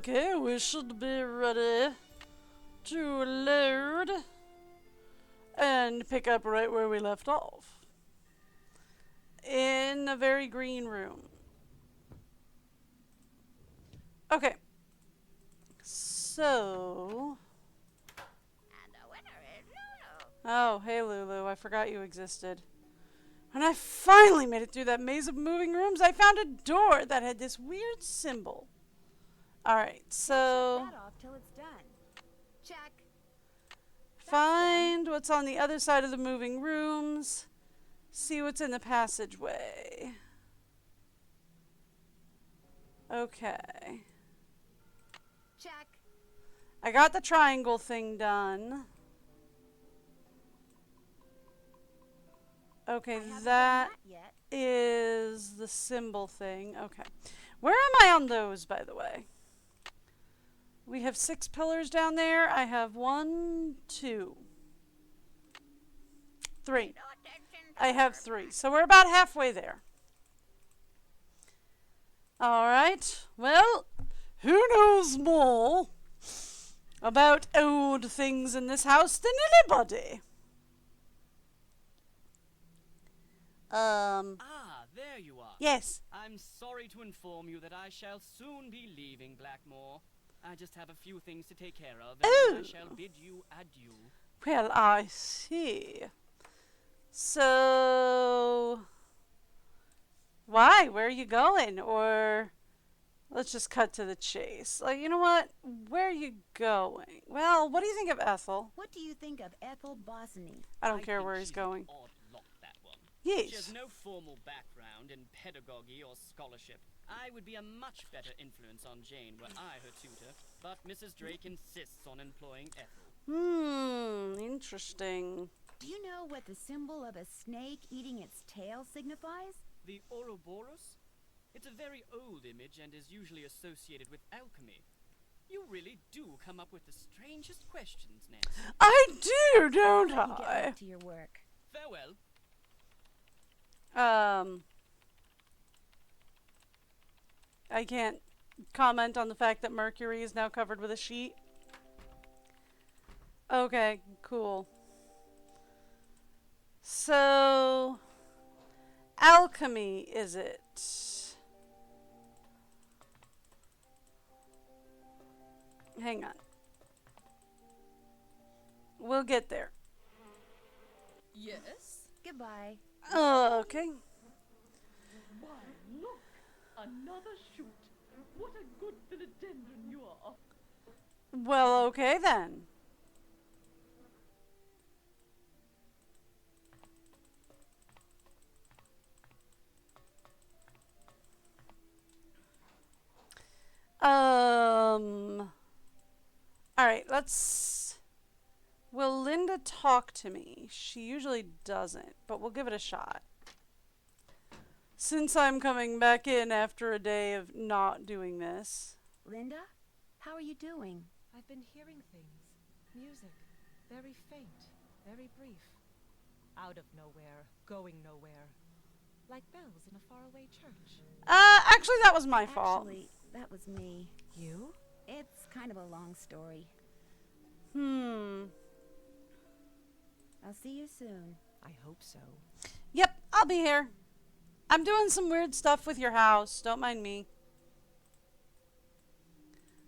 Okay, we should be ready to load and pick up right where we left off. In a very green room. Okay. So... And the winner is Lulu. Oh, hey Lulu, I forgot you existed. When I finally made it through that maze of moving rooms, I found a door that had this weird symbol. Alright, so... Shut that off till it's done. Check. Find what's on the other side of the moving rooms. See what's in the passageway. Okay. Check. I got the triangle thing done. Okay, that is the symbol thing. Okay. Where am I on those, by the way? We have 6 pillars down there. I have 1, 2, 3. I have 3. So we're about halfway there. Alright. Well, who knows more about old things in this house than anybody? There you are. Yes. I'm sorry to inform you that I shall soon be leaving Blackmoore. I just have a few things to take care of, and then I shall bid you adieu. Well, I see. So, why? Where are you going? Or, let's just cut to the chase. Like, you know what? Where are you going? Well, what do you think of Ethel? What do you think of Ethel Bosny? I don't care think where he's she's going. an odd lot, that one. Yes. She has no formal background in pedagogy or scholarship. I would be a much better influence on Jane were I her tutor, but Mrs. Drake insists on employing Ethel. Interesting. Do you know what the symbol of a snake eating its tail signifies? The Ouroboros? It's a very old image and is usually associated with alchemy. You really do come up with the strangest questions, Nancy. I do, don't Let you get I? back to your work. Farewell. I can't comment on the fact that Mercury is now covered with a sheet. Okay, cool. So, alchemy, is it? Hang on. We'll get there. Yes? Goodbye. Okay. Why, look! Another shoot! What a good philodendron you are! Well, okay then. Alright, let's... Will Linda talk to me? She usually doesn't, but we'll give it a shot. Since I'm coming back in after a day of not doing this. Linda, how are you doing? I've been hearing things. Music. Very faint. Very brief. Out of nowhere. Going nowhere. Like bells in a faraway church. Actually that was my fault. Actually, that was me. You? It's kind of a long story. I'll see you soon. I hope so. Yep, I'll be here. I'm doing some weird stuff with your house. Don't mind me.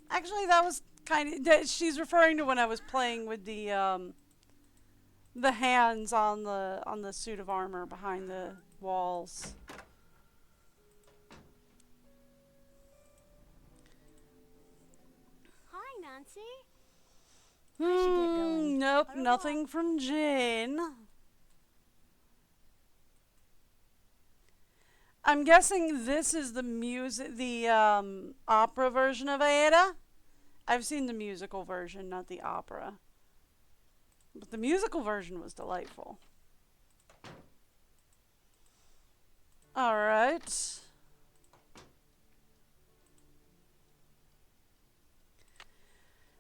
Actually, that was kind of... She's referring to when I was playing with the hands on the suit of armor behind the walls. Hi, Nancy. Nope, nothing from Jane. I'm guessing this is the music, the opera version of Aida. I've seen the musical version, not the opera. But the musical version was delightful. All right.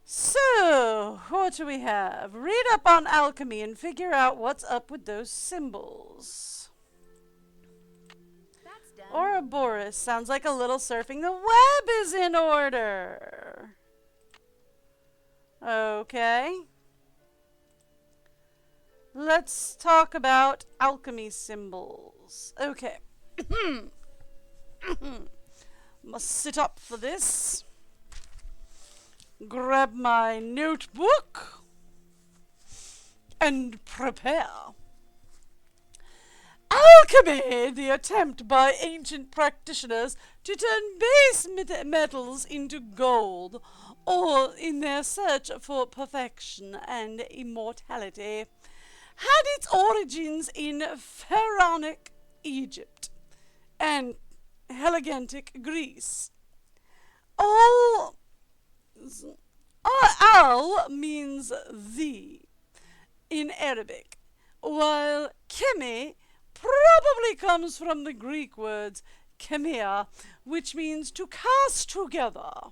So, what do we have? Read up on alchemy and figure out what's up with those symbols. That's done. Ouroboros sounds like a little surfing. The web is in order. Okay. Let's talk about alchemy symbols. Okay. Must sit up for this. Grab my notebook and prepare. Alchemy, the attempt by ancient practitioners to turn base metals into gold, or in their search for perfection and immortality, had its origins in pharaonic Egypt and Hellenistic Greece. Al means the in Arabic, while chemi probably comes from the Greek words chemia, which means to cast together.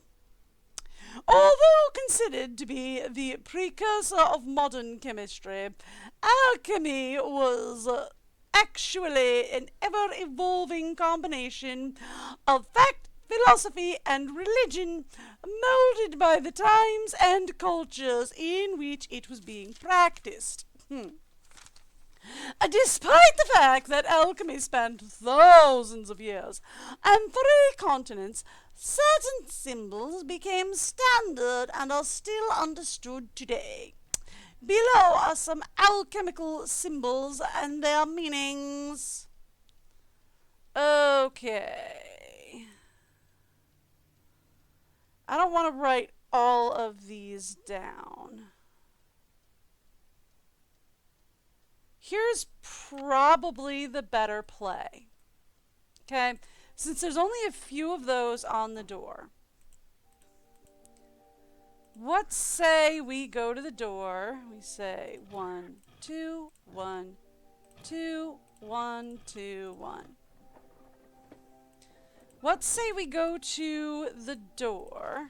Although considered to be the precursor of modern chemistry, alchemy was actually an ever-evolving combination of fact, philosophy, and religion, molded by the times and cultures in which it was being practiced. Despite the fact that alchemy spanned thousands of years and 3 continents, certain symbols became standard and are still understood today. Below are some alchemical symbols and their meanings. Okay. I don't want to write all of these down. Here's probably the better play. Okay, since there's only a few of those on the door. What say we go to the door? We say 1, 2, 1, 2, 1, 2, 1. What say we go to the door?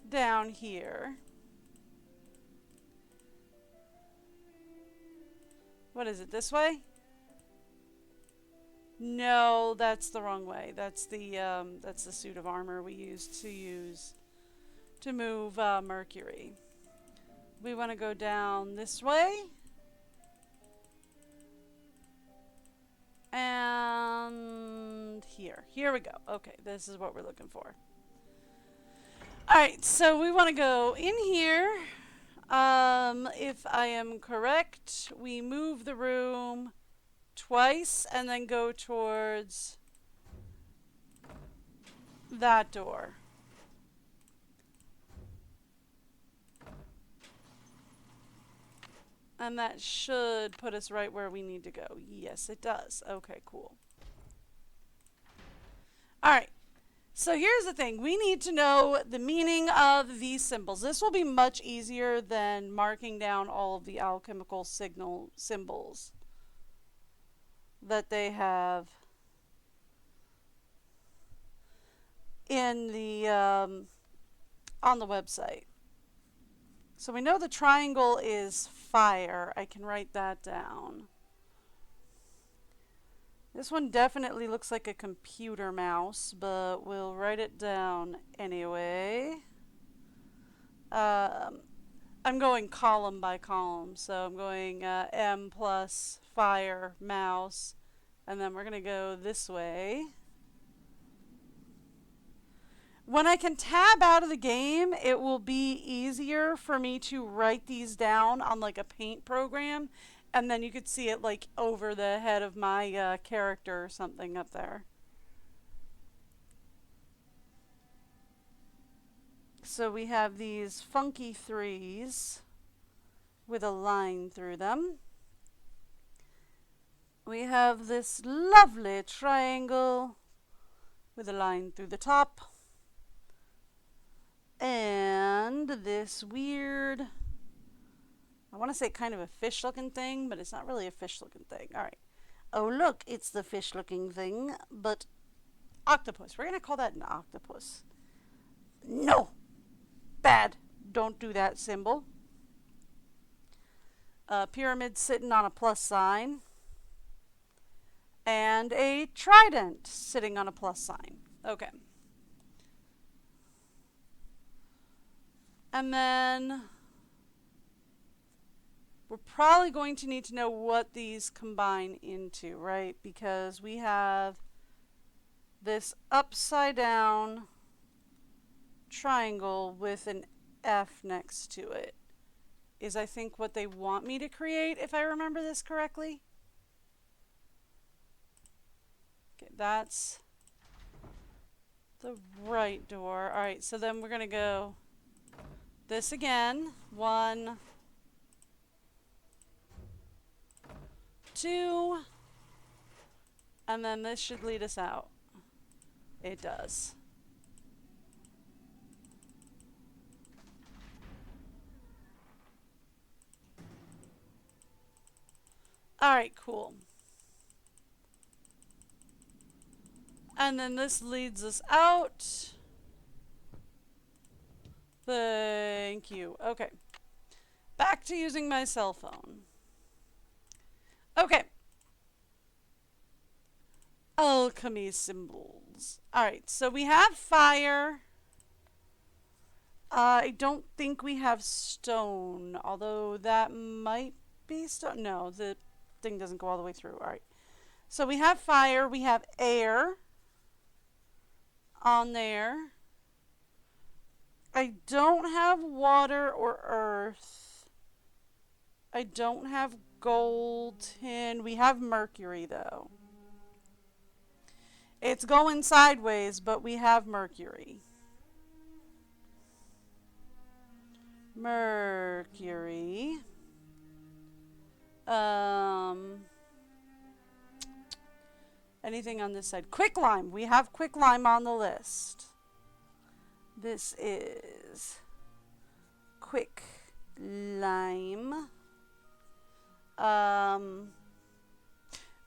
Down here. What is it, this way? No, that's the wrong way. That's the suit of armor we used to move Mercury. We want to go down this way. And here. Here we go. Okay, this is what we're looking for. Alright, so we want to go in here. If I am correct, we move the room twice and then go towards that door. And that should put us right where we need to go. Yes, it does. Okay, cool. Alright. So here's the thing. We need to know the meaning of these symbols. This will be much easier than marking down all of the alchemical symbols that they have in the on the website. So we know the triangle is fire. I can write that down. This one definitely looks like a computer mouse, but we'll write it down anyway. I'm going column by column, so I'm going M plus fire mouse, and then we're going to go this way. When I can tab out of the game, it will be easier for me to write these down on like a paint program. And then you could see it like over the head of my character or something up there. So we have these funky 3s with a line through them. We have this lovely triangle with a line through the top. And this weird, I want to say kind of a fish-looking thing, but it's not really a fish-looking thing. All right. Oh, look, it's the fish-looking thing, but octopus. We're going to call that an octopus. No! Bad. Don't do that symbol. Pyramid sitting on a plus sign. And a trident sitting on a plus sign. Okay. And then we're probably going to need to know what these combine into, right? Because we have this upside down triangle with an F next to it. Is I think what they want me to create, if I remember this correctly. Okay, that's the right door. Alright, so then we're going to go this again. 1, 2, and then this should lead us out. It does. Alright, cool. And then this leads us out. Thank you. Okay. Back to using my cell phone. Okay. Alchemy symbols. Alright, so we have fire. I don't think we have stone, although that might be stone. No, the thing doesn't go all the way through. Alright. So we have fire, we have air on there. I don't have water or earth. I don't have gold, tin. We have mercury, though. It's going sideways, but we have mercury. Mercury. Anything on this side? Quicklime. We have quicklime on the list. This is quicklime.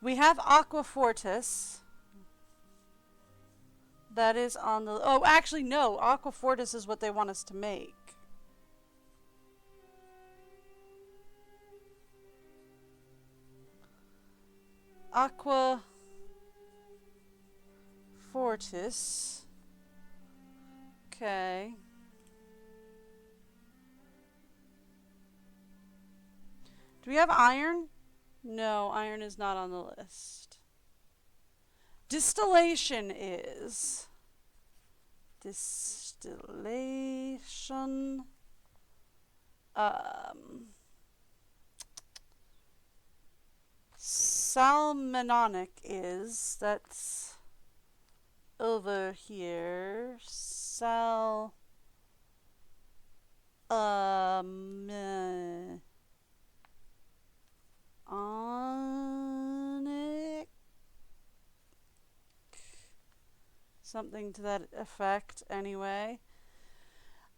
We have aquafortis. That is on the... Oh, actually, no. Aquafortis is what they want us to make. Aquafortis. Okay. Do we have iron? No, iron is not on the list. Distillation is. Distillation. Salmononic is. That's over here. Onic. Something to that effect, anyway.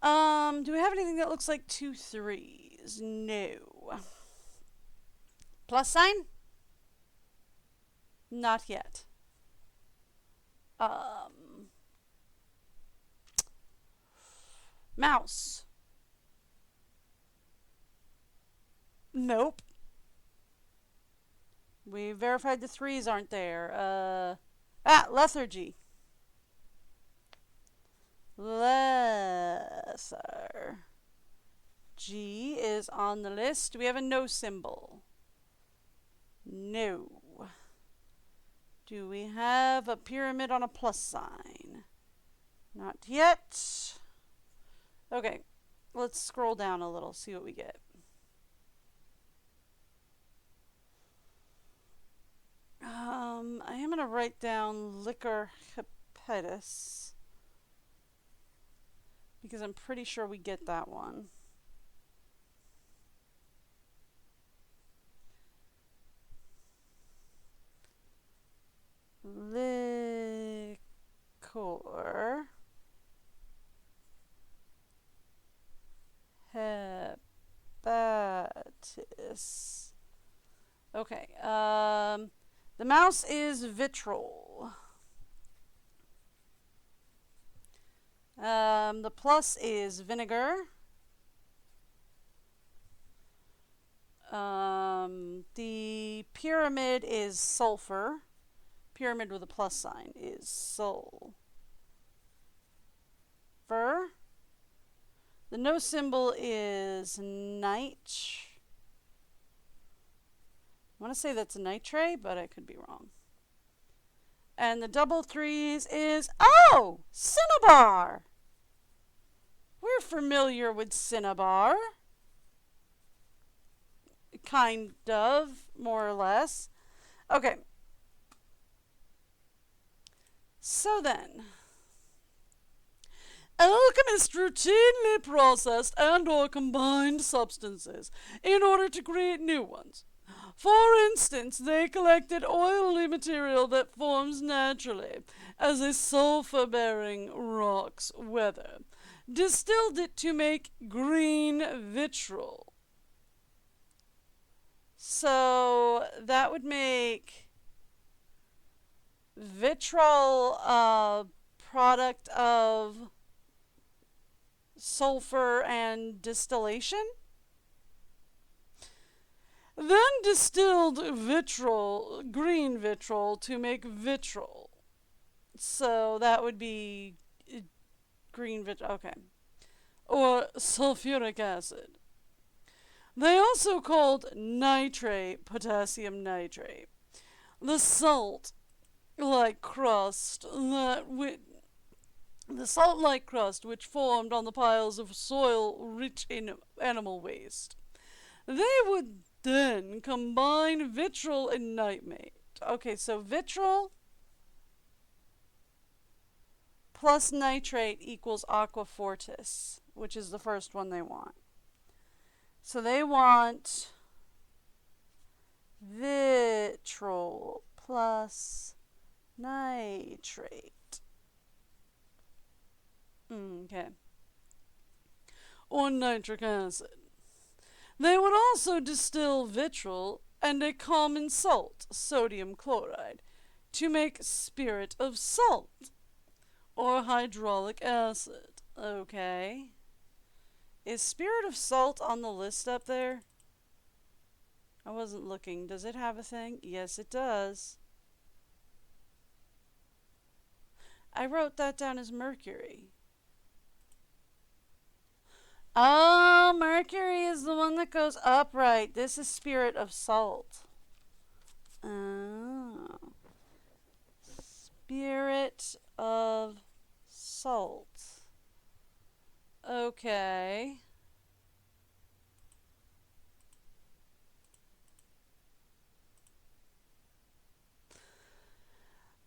Do we have anything that looks like 2 3s? No. Plus sign? Not yet. Mouse. Nope. We verified the 3s aren't there. Lethargy. Lesser. G is on the list. Do we have a no symbol? No. Do we have a pyramid on a plus sign? Not yet. Okay, let's scroll down a little, see what we get. I am going to write down liquor hepatis because I'm pretty sure we get that one. Liquor hepatis. Okay. The mouse is vitriol. The plus is vinegar. The pyramid is sulfur. pyramid with a plus sign is sulfur. The no symbol is nit. I want to say that's nitrate, but I could be wrong. And the double threes is, oh, cinnabar. We're familiar with cinnabar. Kind of, more or less. Okay. So then, alchemists routinely processed and or combined substances in order to create new ones. For instance, they collected oily material that forms naturally as a sulfur-bearing rock's weather, distilled it to make green vitriol. So that would make vitriol a product of sulfur and distillation. Then distilled vitriol, green vitriol, to make vitriol. So that would be green vitriol, okay. Or sulfuric acid. They also called nitrate potassium nitrate. The salt-like crust which formed on the piles of soil rich in animal waste. They would then combine vitriol and nitrate. Okay, so vitriol plus nitrate equals aqua fortis, which is the first one they want. So they want vitriol plus nitrate. Okay. Or nitric acid. They would also distill vitriol and a common salt, sodium chloride, to make spirit of salt, or hydraulic acid. Okay. Is spirit of salt on the list up there? I wasn't looking. Does it have a thing? Yes, it does. I wrote that down as mercury. Oh, mercury is the one that goes upright. This is spirit of salt. Oh. Spirit of salt. Okay.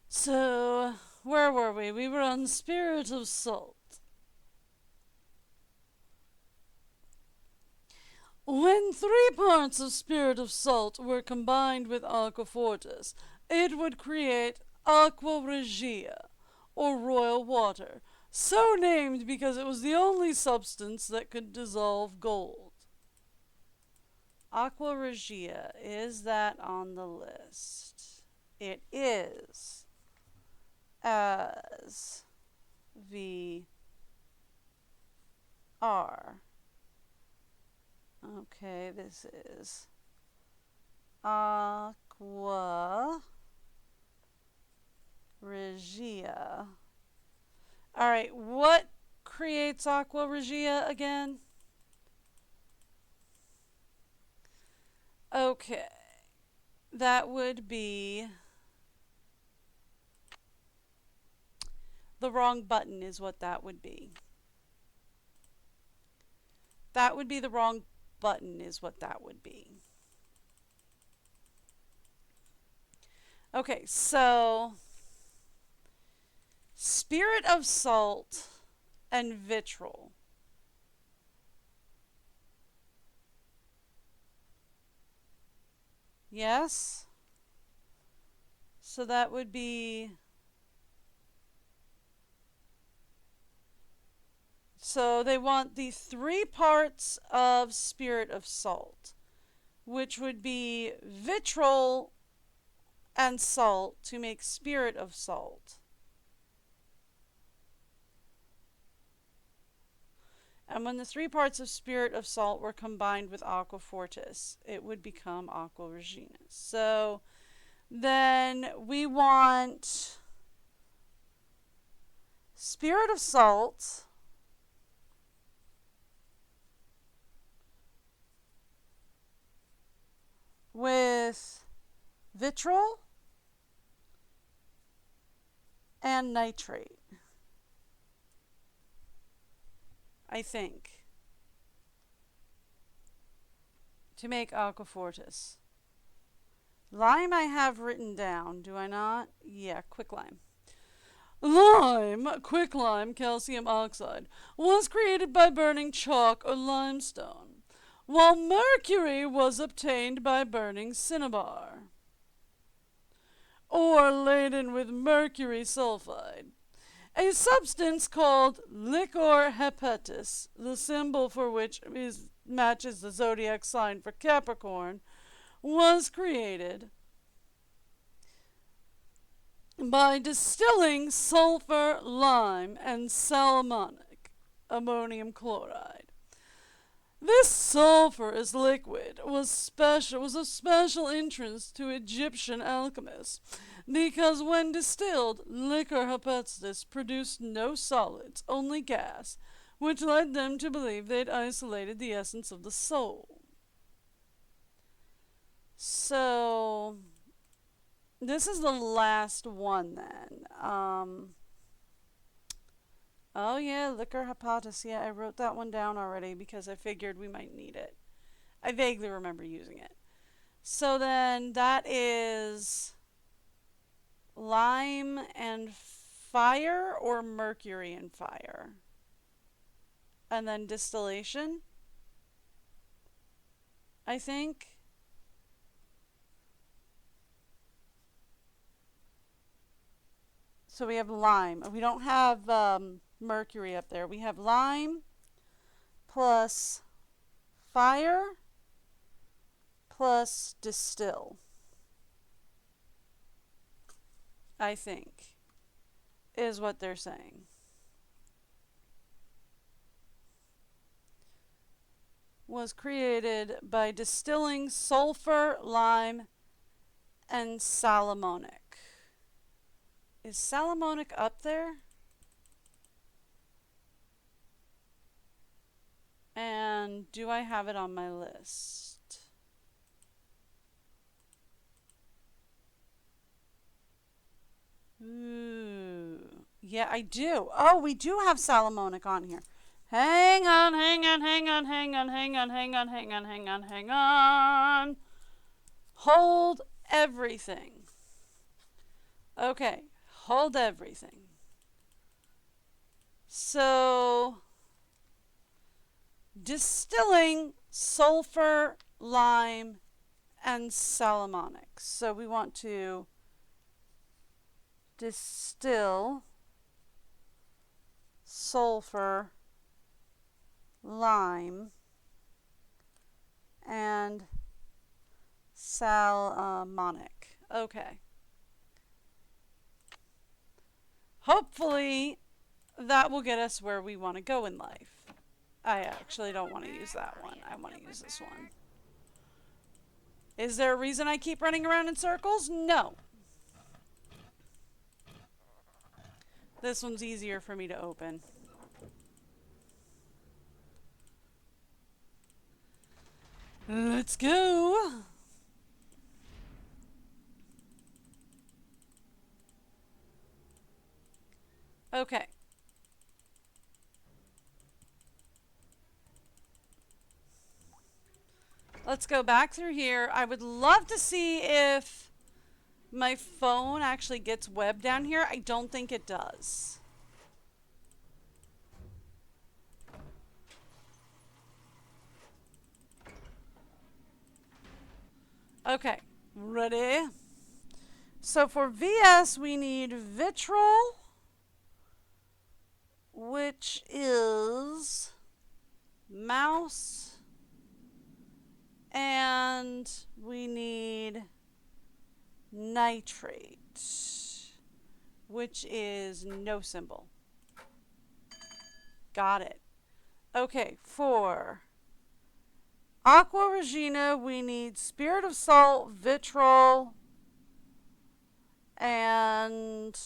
So, where were we? We were on spirit of salt. When 3 parts of spirit of salt were combined with aqua fortis, it would create aqua regia, or royal water, so named because it was the only substance that could dissolve gold. Aqua regia, is that on the list? It is, as VR. Okay, this is aqua regia. Alright, what creates aqua regia again? Okay, that would be the wrong button is what that would be. That would be the wrong button is what that would be. Okay, so spirit of salt and vitriol. Yes? So that would be... So they want the 3 parts of spirit of salt, which would be vitriol and salt to make spirit of salt. And when the 3 parts of spirit of salt were combined with aqua fortis, it would become aqua reginis. So Then we want Spirit of Salt with vitriol and nitrate, I think, to make aquafortis. Lime I have written down, do I not? Yeah, quicklime. Quicklime calcium oxide, was created by burning chalk or limestone, while mercury was obtained by burning cinnabar, or laden with mercury sulfide. A substance called liquor hepatis, the symbol for which matches the zodiac sign for Capricorn, was created by distilling sulfur, lime, and salmonic ammonium chloride. This sulfur as liquid was of special interest to Egyptian alchemists because when distilled, liquor hepatis produced no solids, only gas, which led them to believe they'd isolated the essence of the soul. So, this is the last one then. Oh yeah, liquor hepatis. Yeah, I wrote that one down already because I figured we might need it. I vaguely remember using it. So then that is lime and fire or mercury and fire. And then distillation, I think. So we have lime. We don't have mercury up there. We have lime plus fire plus distill, I think, is what they're saying. Was created by distilling sulfur, lime, and salmonic. Is salmonic up there? And do I have it on my list? Ooh. Yeah, I do. Oh, we do have salmonic on here. Hang on. Hold everything. Okay, hold everything. So, distilling sulfur, lime, and salmonic. So we want to distill sulfur, lime, and salmonic. Okay. Hopefully that will get us where we want to go in life. I actually don't want to use that one. I want to use this one. Is there a reason I keep running around in circles? No. This one's easier for me to open. Let's go. Okay. Let's go back through here. I would love to see if my phone actually gets web down here. I don't think it does. Okay, ready? So for VS, we need vitriol, which is mouse, and we need nitrate, which is no symbol. Got it. Okay, for Aqua Regina, we need Spirit of Salt, vitriol, and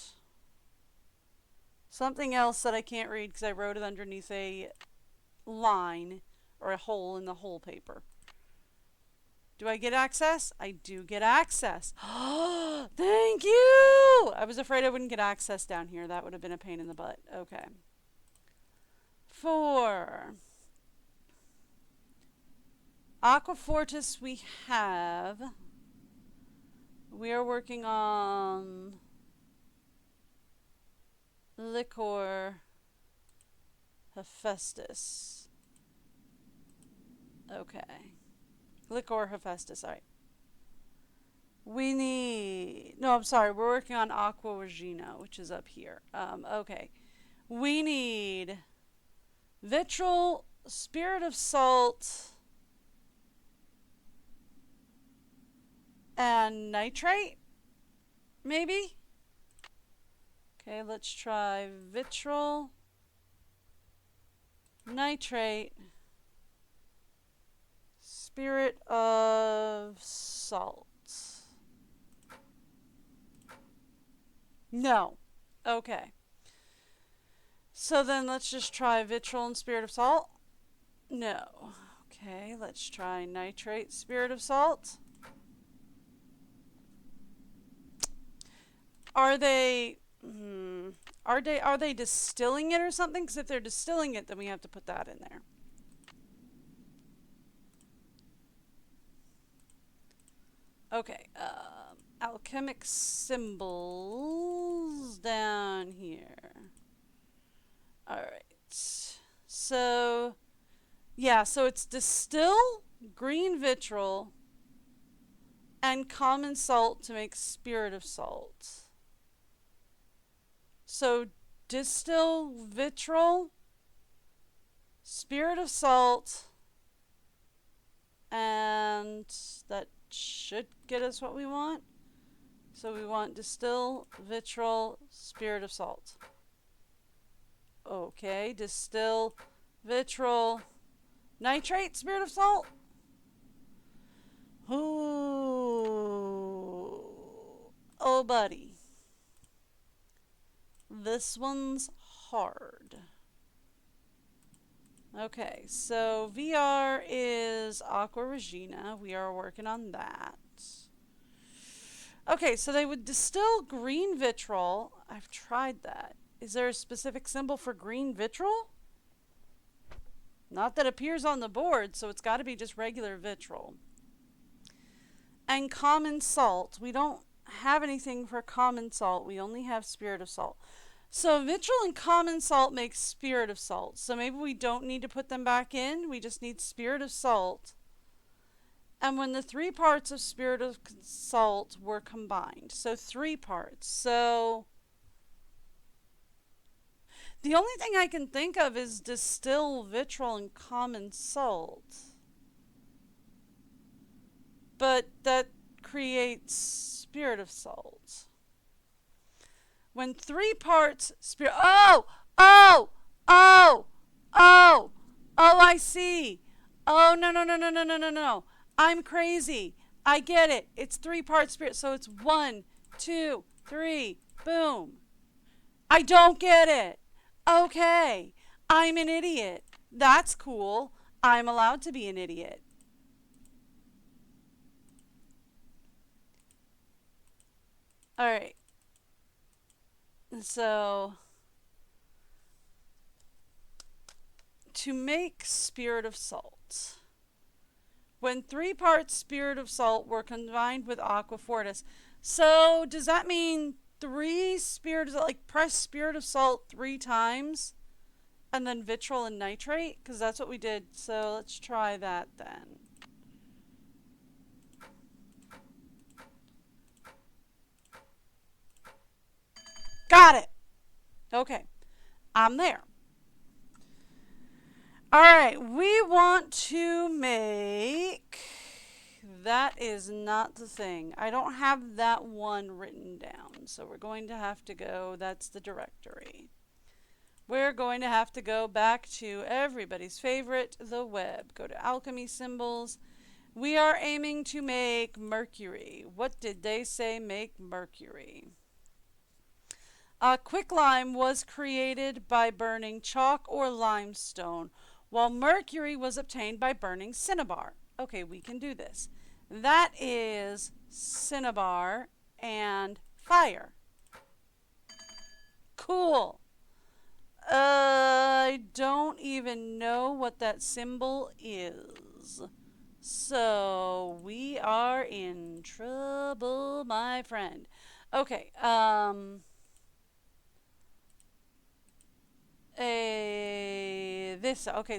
something else that I can't read because I wrote it underneath a line or a hole in the whole paper. Do I get access? I do get access. Thank you! I was afraid I wouldn't get access down here. That would have been a pain in the butt. Okay. 4. Aquafortis we have. We are working on Liquor Hephaestus. Okay. Liquor Hephaestus, alright. We need... No, I'm sorry. We're working on Aqua Regina, which is up here. Okay. We need Vitriol, Spirit of Salt, and Nitrate? Maybe? Okay, let's try Vitriol, Nitrate, Spirit of Salt. No. Okay. So then let's just try Vitriol and Spirit of Salt. No. Okay, let's try Nitrate, Spirit of Salt. Are they distilling it or something? Because if they're distilling it, then we have to put that in there. Okay, alchemic symbols down here. Alright, so, yeah, so it's distill, green vitriol, and common salt to make spirit of salt. So, distill, vitriol, spirit of salt, and that should get us what we want. So we want distill, vitriol, spirit of salt. Okay, distill, vitriol, nitrate, spirit of salt. Ooh. Oh, buddy. This one's hard. Okay, so VR is Aqua Regina. We are working on that. Okay, so they would distill green vitriol. I've tried that. Is there a specific symbol for green vitriol? Not that appears on the board, so it's got to be just regular vitriol. And common salt. We don't have anything for common salt. We only have spirit of salt. So vitriol and common salt make spirit of salt. So maybe we don't need to put them back in. We just need spirit of salt. And when the 3 parts of spirit of salt were combined. So 3 parts. So the only thing I can think of is distill vitriol and common salt. But that creates spirit of salt. When 3 parts spirit... Oh! I see. Oh, no. I'm crazy. I get it. It's 3 parts spirit. So it's 1, 2, 3. Boom. I don't get it. Okay. I'm an idiot. That's cool. I'm allowed to be an idiot. Alright. So, to make spirit of salt, when 3 parts spirit of salt were combined with aquafortis, so does that mean 3 spirit, like press spirit of salt 3 times and then vitriol and nitrate? Because that's what we did. So let's try that then. Got it. Okay. I'm there. Alright, we want to make... That is not the thing. I don't have that one written down. So we're going to have to go... That's the directory. We're going to have to go back to everybody's favorite, the web. Go to alchemy symbols. We are aiming to make mercury. What did they say make mercury? Quicklime was created by burning chalk or limestone, while mercury was obtained by burning cinnabar. Okay, we can do this. That is cinnabar and fire. Cool. I don't even know what that symbol is. So we are in trouble, my friend. Okay, okay,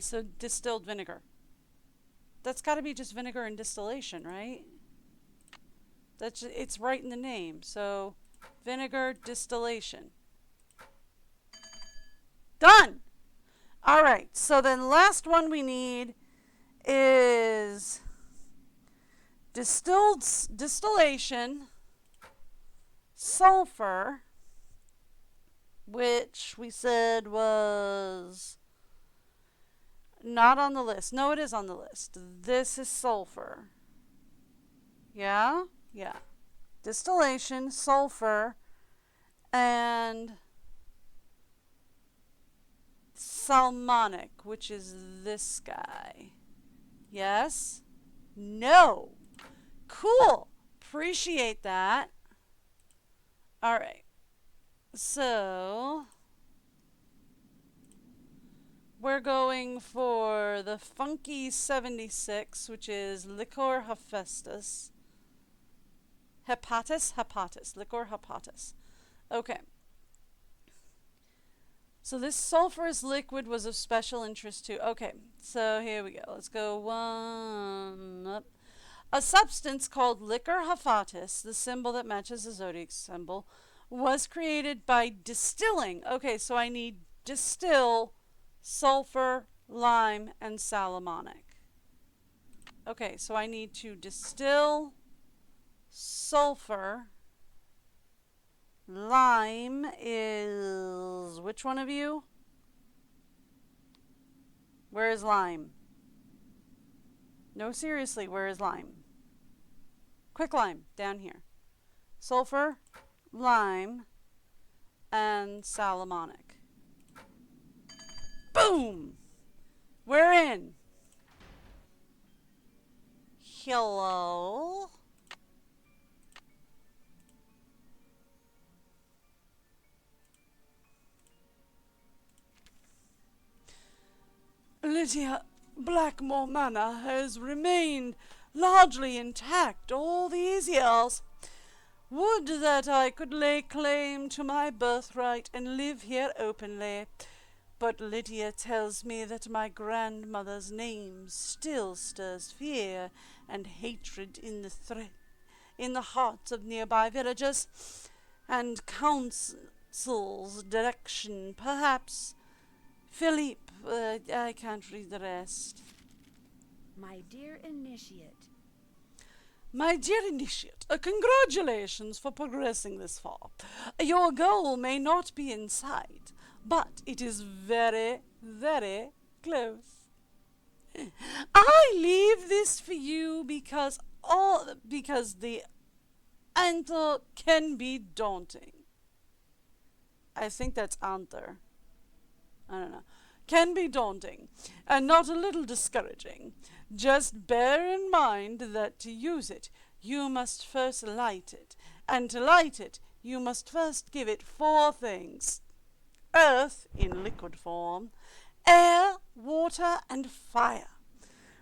so distilled vinegar. That's got to be just vinegar and distillation, right? It's right in the name. So vinegar distillation. Done. All right. So then last one we need is distillation, sulfur, which we said was not on the list. No, it is on the list. This is sulfur. Yeah? Yeah. Distillation, sulfur, and salmonic, which is this guy. Yes? No. Cool. Appreciate that. All right. So we're going for the funky 76, which is liquor hepatis. Liquor hepatis. Okay. So this sulfurous liquid was of special interest too. Okay, so here we go. Let's go one up. A substance called liquor hepatis, the symbol that matches the zodiac symbol, was created by distilling. Okay, so I need distill, sulfur, lime, and salmonic. Okay, so I need to distill sulfur. Lime is which one of you? Where is lime? No, seriously, where is lime? Quicklime, down here. Sulfur, lime, and salmonic. Boom! We're in. Hello? Lydia, Blackmoore Manor has remained largely intact all these years. Would that I could lay claim to my birthright and live here openly, but Lydia tells me that my grandmother's name still stirs fear and hatred in the hearts of nearby villagers, and counsels direction. Perhaps Philippe, I can't read the rest. My dear initiate. My dear initiate, congratulations for progressing this far. Your goal may not be in sight, but it is very, very close. I leave this for you because the answer can be daunting. I think that's answer. I don't know. Can be daunting and not a little discouraging. Just bear in mind that to use it, you must first light it. And to light it, you must first give it 4 things. Earth in liquid form, air, water, and fire.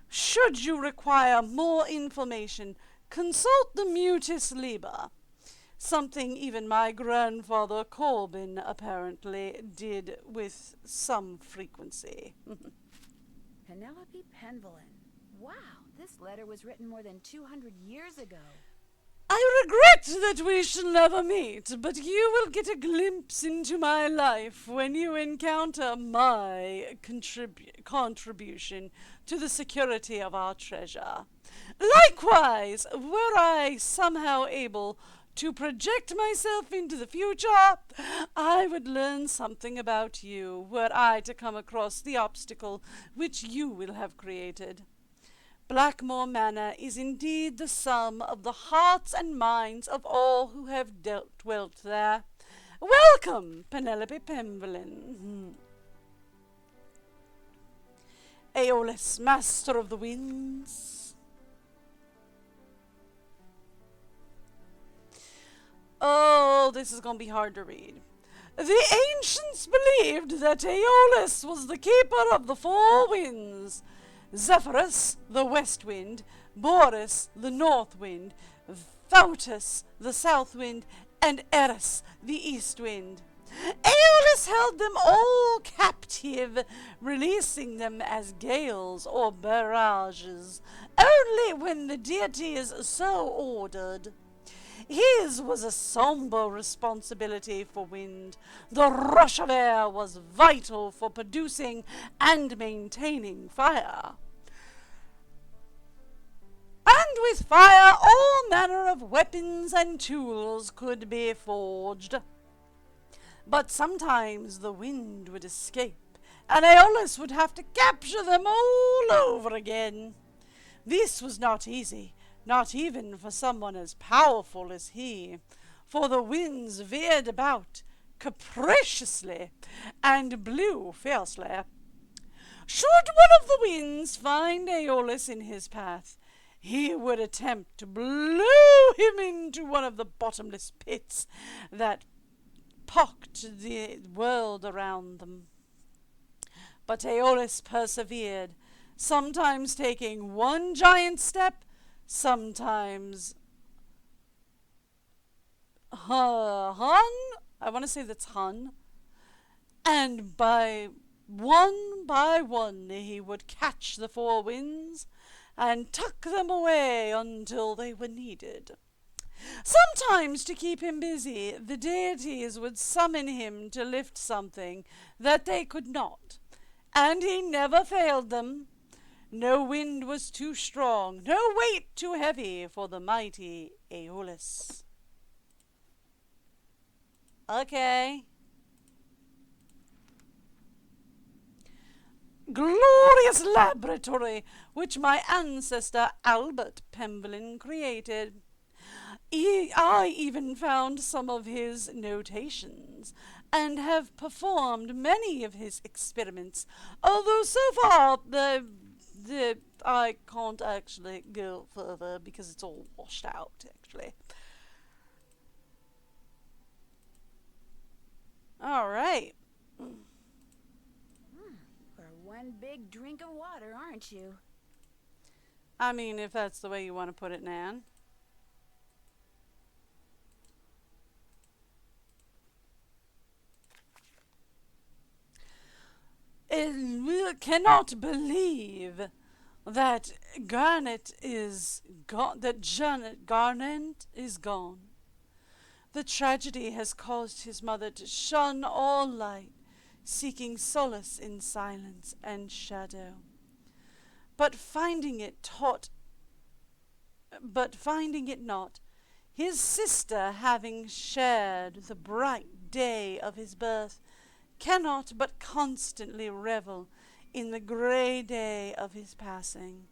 Should you require more information, consult the Mutus Liber. Something even my grandfather Corbin apparently did with some frequency. Penelope Penvillin. Wow, this letter was written more than 200 years ago. I regret that we shall never meet, but you will get a glimpse into my life when you encounter my contribution to the security of our treasure. Likewise, were I somehow able to project myself into the future, I would learn something about you were I to come across the obstacle which you will have created. Blackmoore Manor is indeed the sum of the hearts and minds of all who have dwelt there, Welcome, Penelope Pemberlin. Aeolus, master of the winds. Oh, this is going to be hard to read. The ancients believed that Aeolus was the keeper of the four winds. Zephyrus, the west wind, Boreas, the north wind, Thautus, the south wind, and Eris, the east wind. Aeolus held them all captive, releasing them as gales or barrages, only when the deities so ordered. His was a somber responsibility for wind. The rush of air was vital for producing and maintaining fire. And with fire all manner of weapons and tools could be forged. But sometimes the wind would escape, and Aeolus would have to capture them all over again. This was not easy, not even for someone as powerful as he, for the winds veered about capriciously and blew fiercely. Should one of the winds find Aeolus in his path, he would attempt to blow him into one of the bottomless pits that pocked the world around them. But Aeolus persevered, sometimes taking one giant step, sometimes Hun, I want to say that's Hun, and by one he would catch the four winds and tuck them away until they were needed. Sometimes, to keep him busy, the deities would summon him to lift something that they could not, and he never failed them. No wind was too strong, no weight too heavy for the mighty Aeolus. Okay. Glorious laboratory which my ancestor Albert Pemberlin created. I even found some of his notations, and have performed many of his experiments, although so far I can't actually go further because it's all washed out, actually. All right. For one big drink of water, aren't you? I mean, if that's the way you want to put it, Nan. We cannot believe that Garnet is gone. Garnet is gone. The tragedy has caused his mother to shun all light, seeking solace in silence and shadow. But finding it not, his sister, having shared the bright day of his birth, cannot but constantly revel in the grey day of his passing.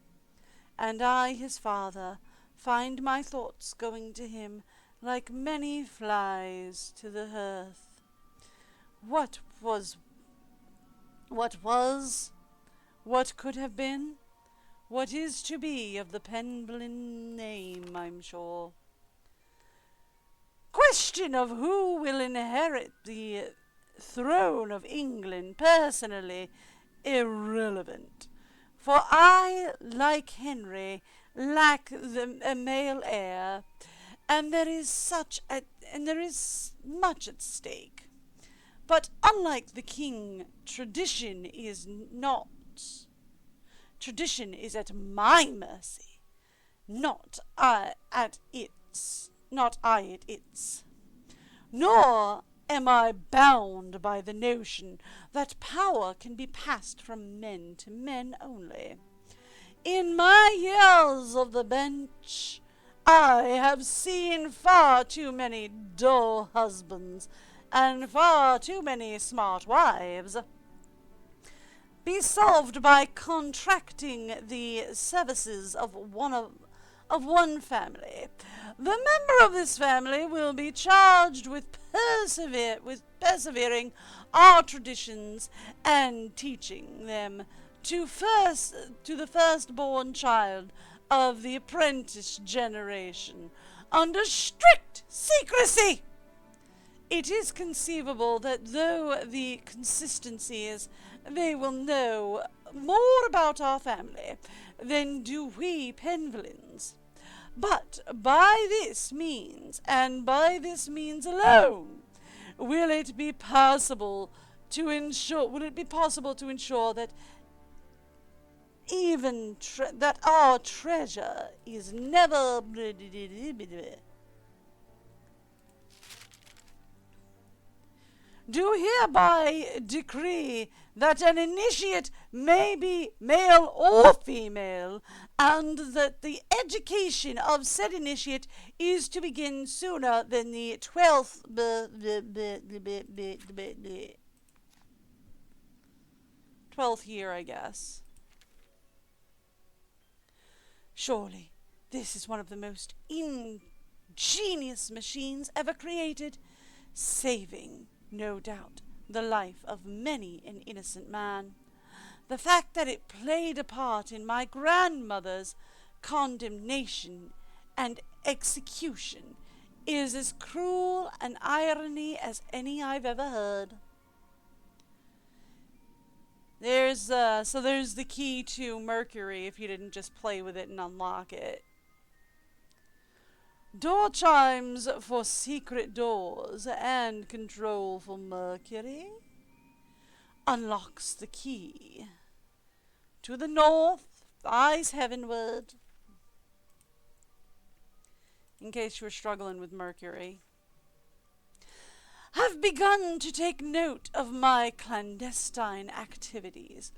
And I, his father, find my thoughts going to him like many flies to the hearth. What could have been, what is to be of the Pemberlin name, I'm sure. Question of who will inherit the throne of England, personally irrelevant, for I, like Henry, lack a male heir, and there is much at stake. But unlike the king, tradition is at my mercy, not I at its. Nor am I bound by the notion that power can be passed from men to men only. In my years of the bench, I have seen far too many dull husbands and far too many smart wives be solved by contracting the services of one family, The member of this family will be charged with persevering our traditions and teaching them to the firstborn child of the apprentice generation under strict secrecy. It is conceivable that though the consistency is they will know more about our family than do we Penvillans. But by this means, and by this means alone, will it be possible to ensure that that our treasure is never do hereby decree that an initiate may be male or female, and that the education of said initiate is to begin sooner than the 12th year, I guess. Surely, this is one of the most ingenious machines ever created, saving, no doubt, the life of many an innocent man. The fact that it played a part in my grandmother's condemnation and execution is as cruel an irony as any I've ever heard. There's the key to Mercury if you didn't just play with it and unlock it. Door chimes for secret doors and control for Mercury unlocks the key. To the north, eyes heavenward. In case you were struggling with Mercury. Have begun to take note of my clandestine activities,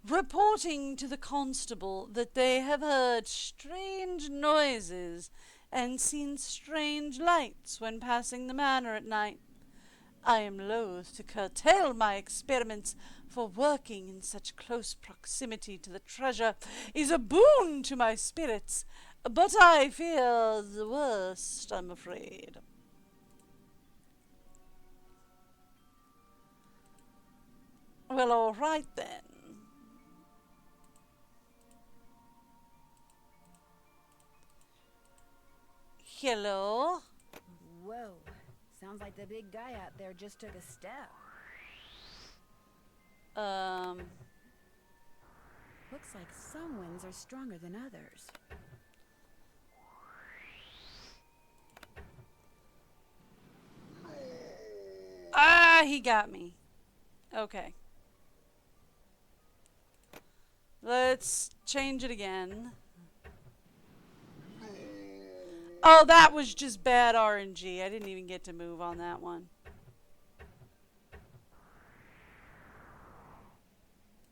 reporting to the constable that they have heard strange noises and seen strange lights when passing the manor at night. I am loath to curtail my experiments, for working in such close proximity to the treasure is a boon to my spirits, but I fear the worst, I'm afraid. Well, all right then. Hello? Whoa. Sounds like the big guy out there just took a step. Looks like some winds are stronger than others. Ah, he got me. Okay. Let's change it again. Oh, that was just bad RNG. I didn't even get to move on that one.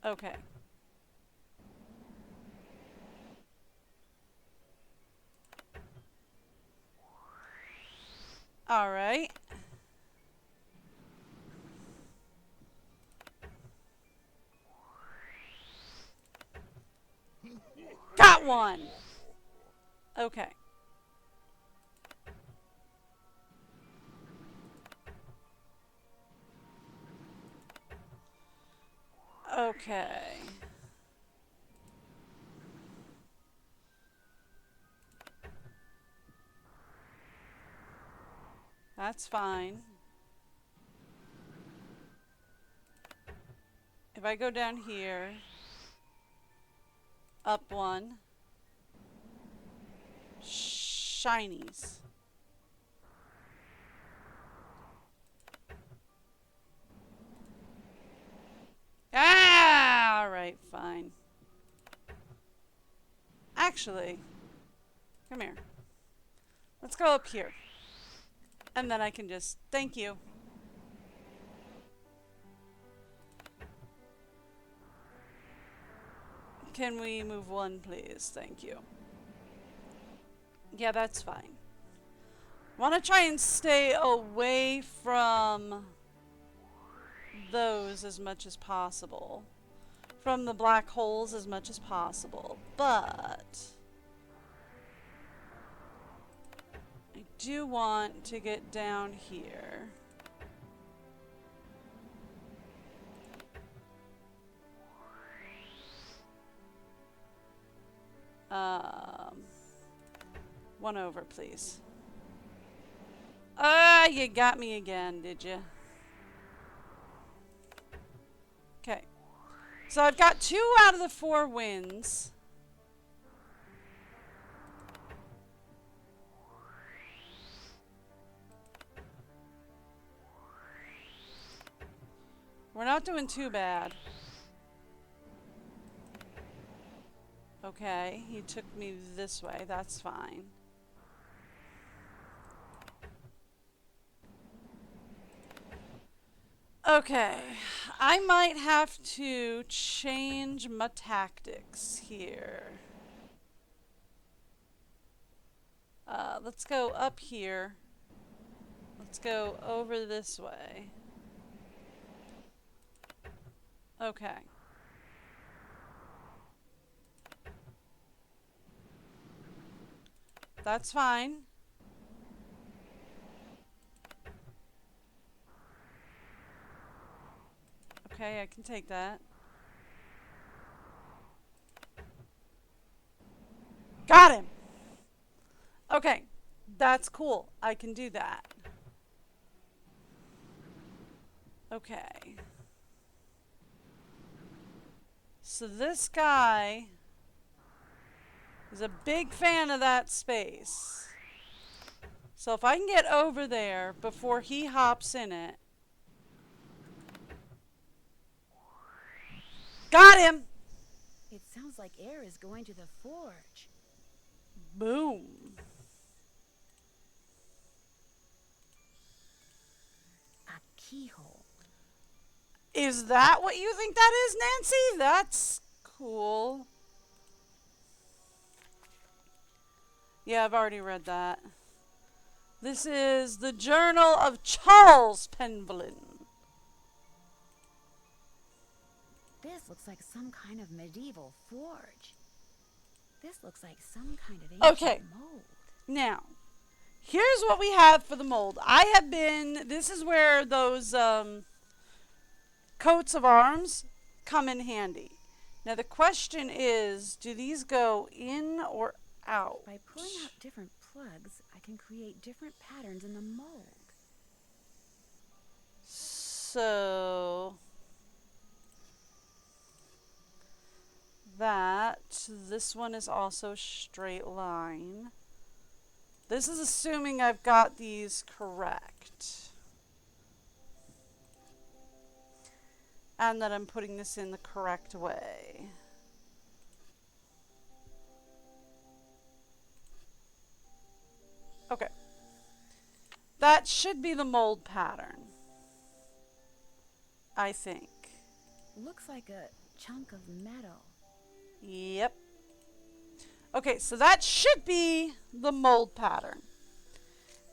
Okay. All right. Got one. Okay. Okay. That's fine. If I go down here, up one, shinies. Ah, all right, fine. Actually, come here. Let's go up here. And then I can just, thank you. Can we move one, please? Thank you. Yeah, that's fine. Want to try and stay away from those as much as possible. From the black holes as much as possible. But do want to get down here. One over, please. Ah, you got me again, did you? Okay. So I've got 2 out of the 4 wins. We're not doing too bad. Okay, he took me this way. That's fine. Okay, I might have to change my tactics here. Let's go up here. Let's go over this way. Okay. That's fine. Okay, I can take that. Got him! Okay, that's cool. I can do that. Okay. So this guy is a big fan of that space. So if I can get over there before he hops in it. Got him! It sounds like air is going to the forge. Boom. A keyhole. Is that what you think that is, Nancy? That's cool. Yeah, I've already read that. This is the Journal of Charles Penvellin. This looks like some kind of medieval forge. This looks like some kind of ancient mold. Now, here's what we have for the mold. This is where those coats of arms come in handy. Now the question is, do these go in or out? By pulling out different plugs, I can create different patterns in the mold. So this one is also straight line. This is assuming I've got these correct. And that I'm putting this in the correct way. Okay. That should be the mold pattern, I think. Looks like a chunk of metal. Yep. Okay, so that should be the mold pattern,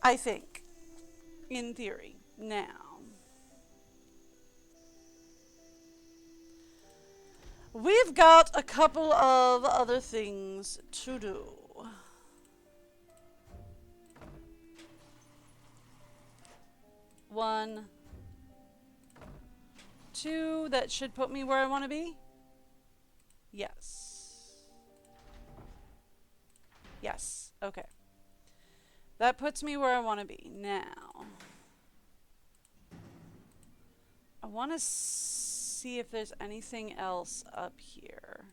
I think, in theory. Now, we've got a couple of other things to do. One, two, that should put me where I want to be. Yes. Yes. Okay. That puts me where I want to be. Now, I want to see if there's anything else up here.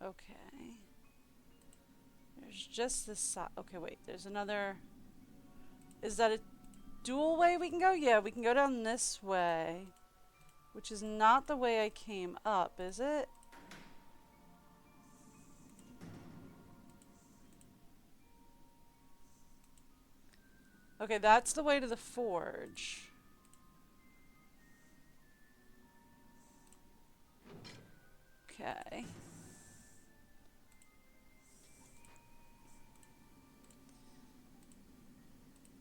Okay. There's just this side. Okay, wait. There's another. Is that a dual way we can go? Yeah, we can go down this way. Which is not the way I came up, is it? Okay, that's the way to the forge. Okay.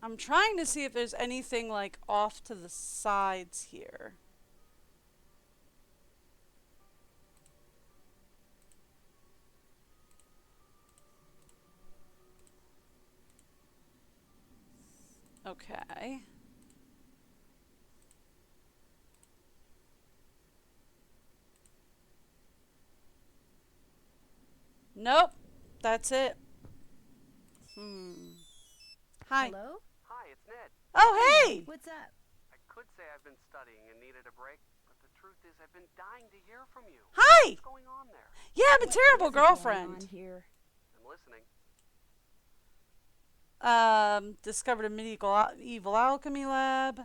I'm trying to see if there's anything like off to the sides here. Okay. Nope. That's it. Hi. Hello? Hi, it's Ned. Oh, hey! What's up? I could say I've been studying and needed a break, but the truth is I've been dying to hear from you. Hi! What's going on there? Yeah, I'm a terrible What is going girlfriend. on here? I'm listening. Discovered a medieval evil alchemy lab.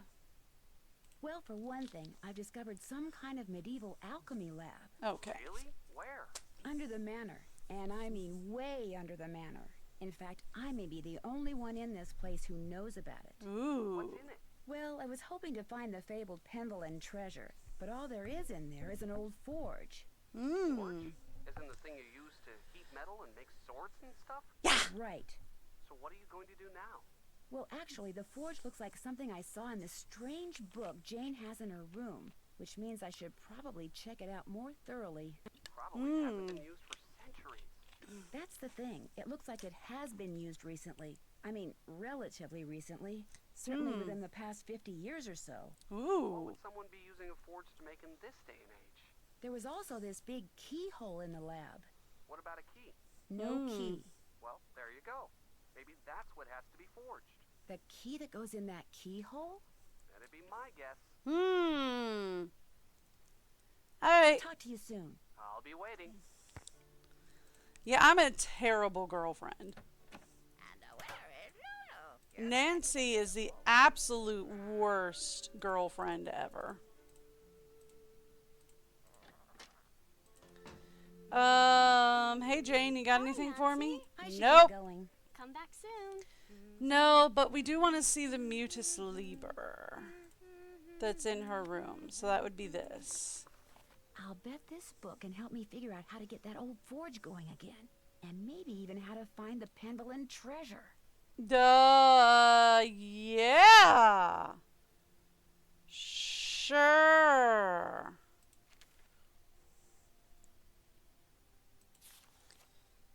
Well, for one thing, I've discovered some kind of medieval alchemy lab. Okay. Really? Where? Under the manor. And I mean way under the manor. In fact, I may be the only one in this place who knows about it. Ooh. What's in it? Well, I was hoping to find the fabled Pendleton treasure, but all there is in there is an old forge. Forge? Isn't the thing you use to heat metal and make swords and stuff? Right. So what are you going to do now? Well, actually, the forge looks like something I saw in this strange book Jane has in her room, which means I should probably check it out more thoroughly. Probably hasn't been used for centuries. That's the thing. It looks like it has been used recently. I mean, relatively recently. Certainly within the past 50 years or so. What Ooh. would someone be using a forge to make in this day and age? There was also this big keyhole in the lab. What about a key? No key. Well, there you go. Maybe that's what has to be forged. The key that goes in that keyhole? That'd be my guess. Alright. Talk to you soon. I'll be waiting. Yeah, I'm a terrible girlfriend. Nancy is the absolute worst girlfriend ever. Hey Jane, you got anything for me? I should Nope. get going. Come back soon. No, but we do want to see the Mutus Liber that's in her room. So that would be this. I'll bet this book can help me figure out how to get that old forge going again. And maybe even how to find the Pendleton treasure. Yeah. Sure.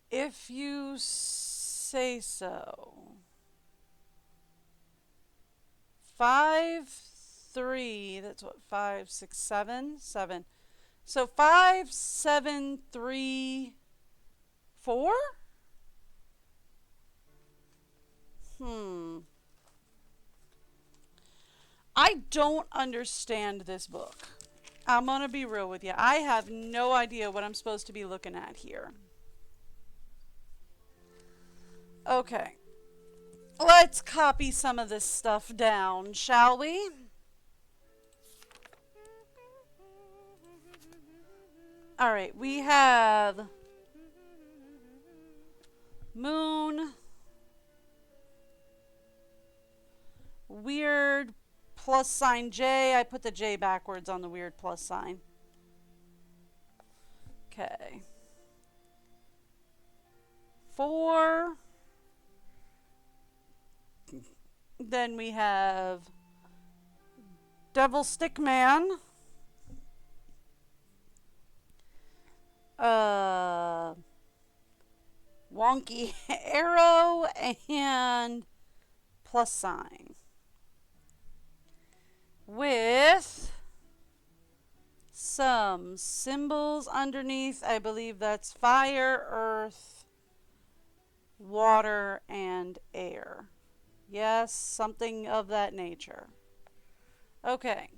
If you say so. 5, 3, that's what, 5, 6, 7, 7. So 5, 7, 3, 4? I don't understand this book. I'm going to be real with you. I have no idea what I'm supposed to be looking at here. Okay. Let's copy some of this stuff down, shall we? All right, we have moon, weird plus sign J. I put the J backwards on the weird plus sign. Okay. 4. Then we have Devil Stick Man. Wonky arrow and plus sign. With some symbols underneath. I believe that's fire, earth, water, and air. Yes, something of that nature. Okay.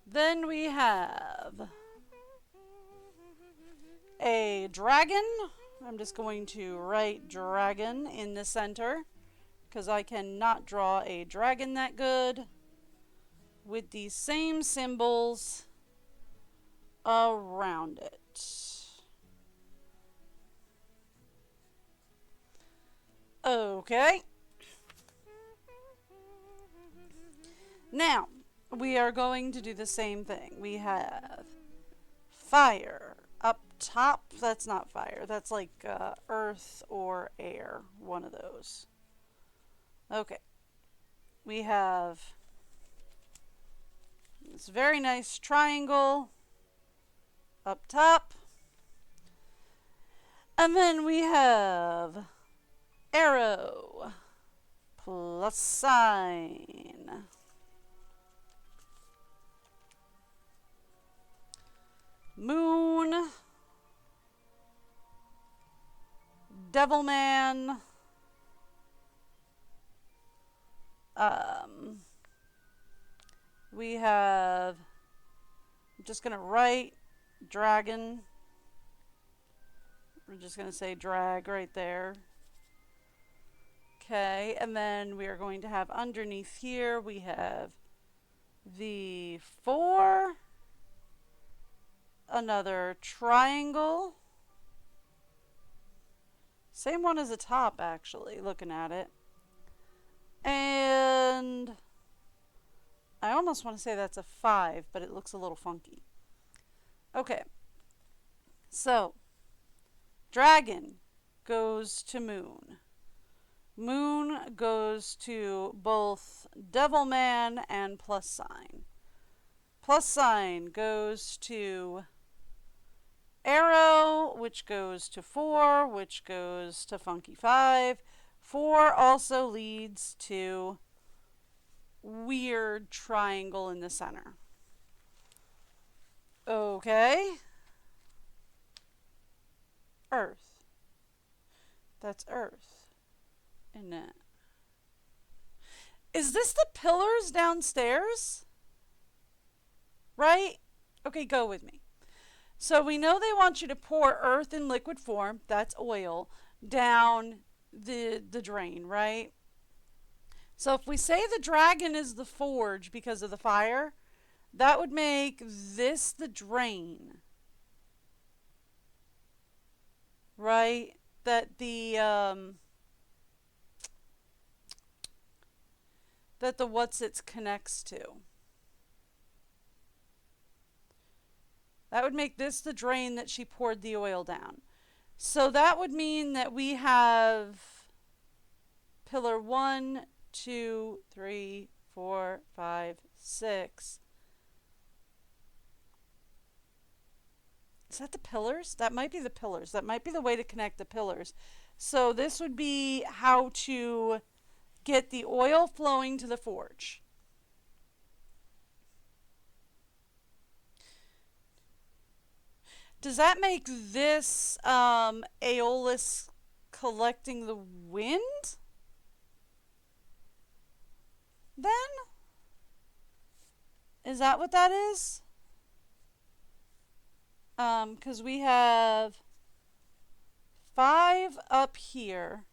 Then we have a dragon. I'm just going to write dragon in the center because I cannot draw a dragon that good with these same symbols around it. Okay. Now, we are going to do the same thing. We have fire up top. That's not fire. That's like earth or air. One of those. Okay. We have this very nice triangle up top. And then we have Arrow. Plus sign. Moon. Devilman. We have, I'm just going to write dragon. We're just going to say drag right there. Okay, and then we are going to have underneath here, we have the 4, another triangle. Same one as the top, actually, looking at it. And I almost want to say that's a 5, but it looks a little funky. Okay, so dragon goes to moon. Moon goes to both Devilman and plus sign. Plus sign goes to arrow, which goes to 4, which goes to funky 5. 4 also leads to weird triangle in the center. Okay. Earth. That's Earth. Isn't it? Is this the pillars downstairs? Right? Okay, go with me. So we know they want you to pour earth in liquid form, that's oil, down the drain, right? So if we say the dragon is the forge because of the fire, that would make this the drain. Right? That the what's-its connects to. That would make this the drain that she poured the oil down. So that would mean that we have pillar 1, 2, 3, 4, 5, 6. Is that the pillars? That might be the pillars. That might be the way to connect the pillars. So this would be how to get the oil flowing to the forge. Does that make this Aeolus collecting the wind? Then? Is that what that is? Because we have 5 up here.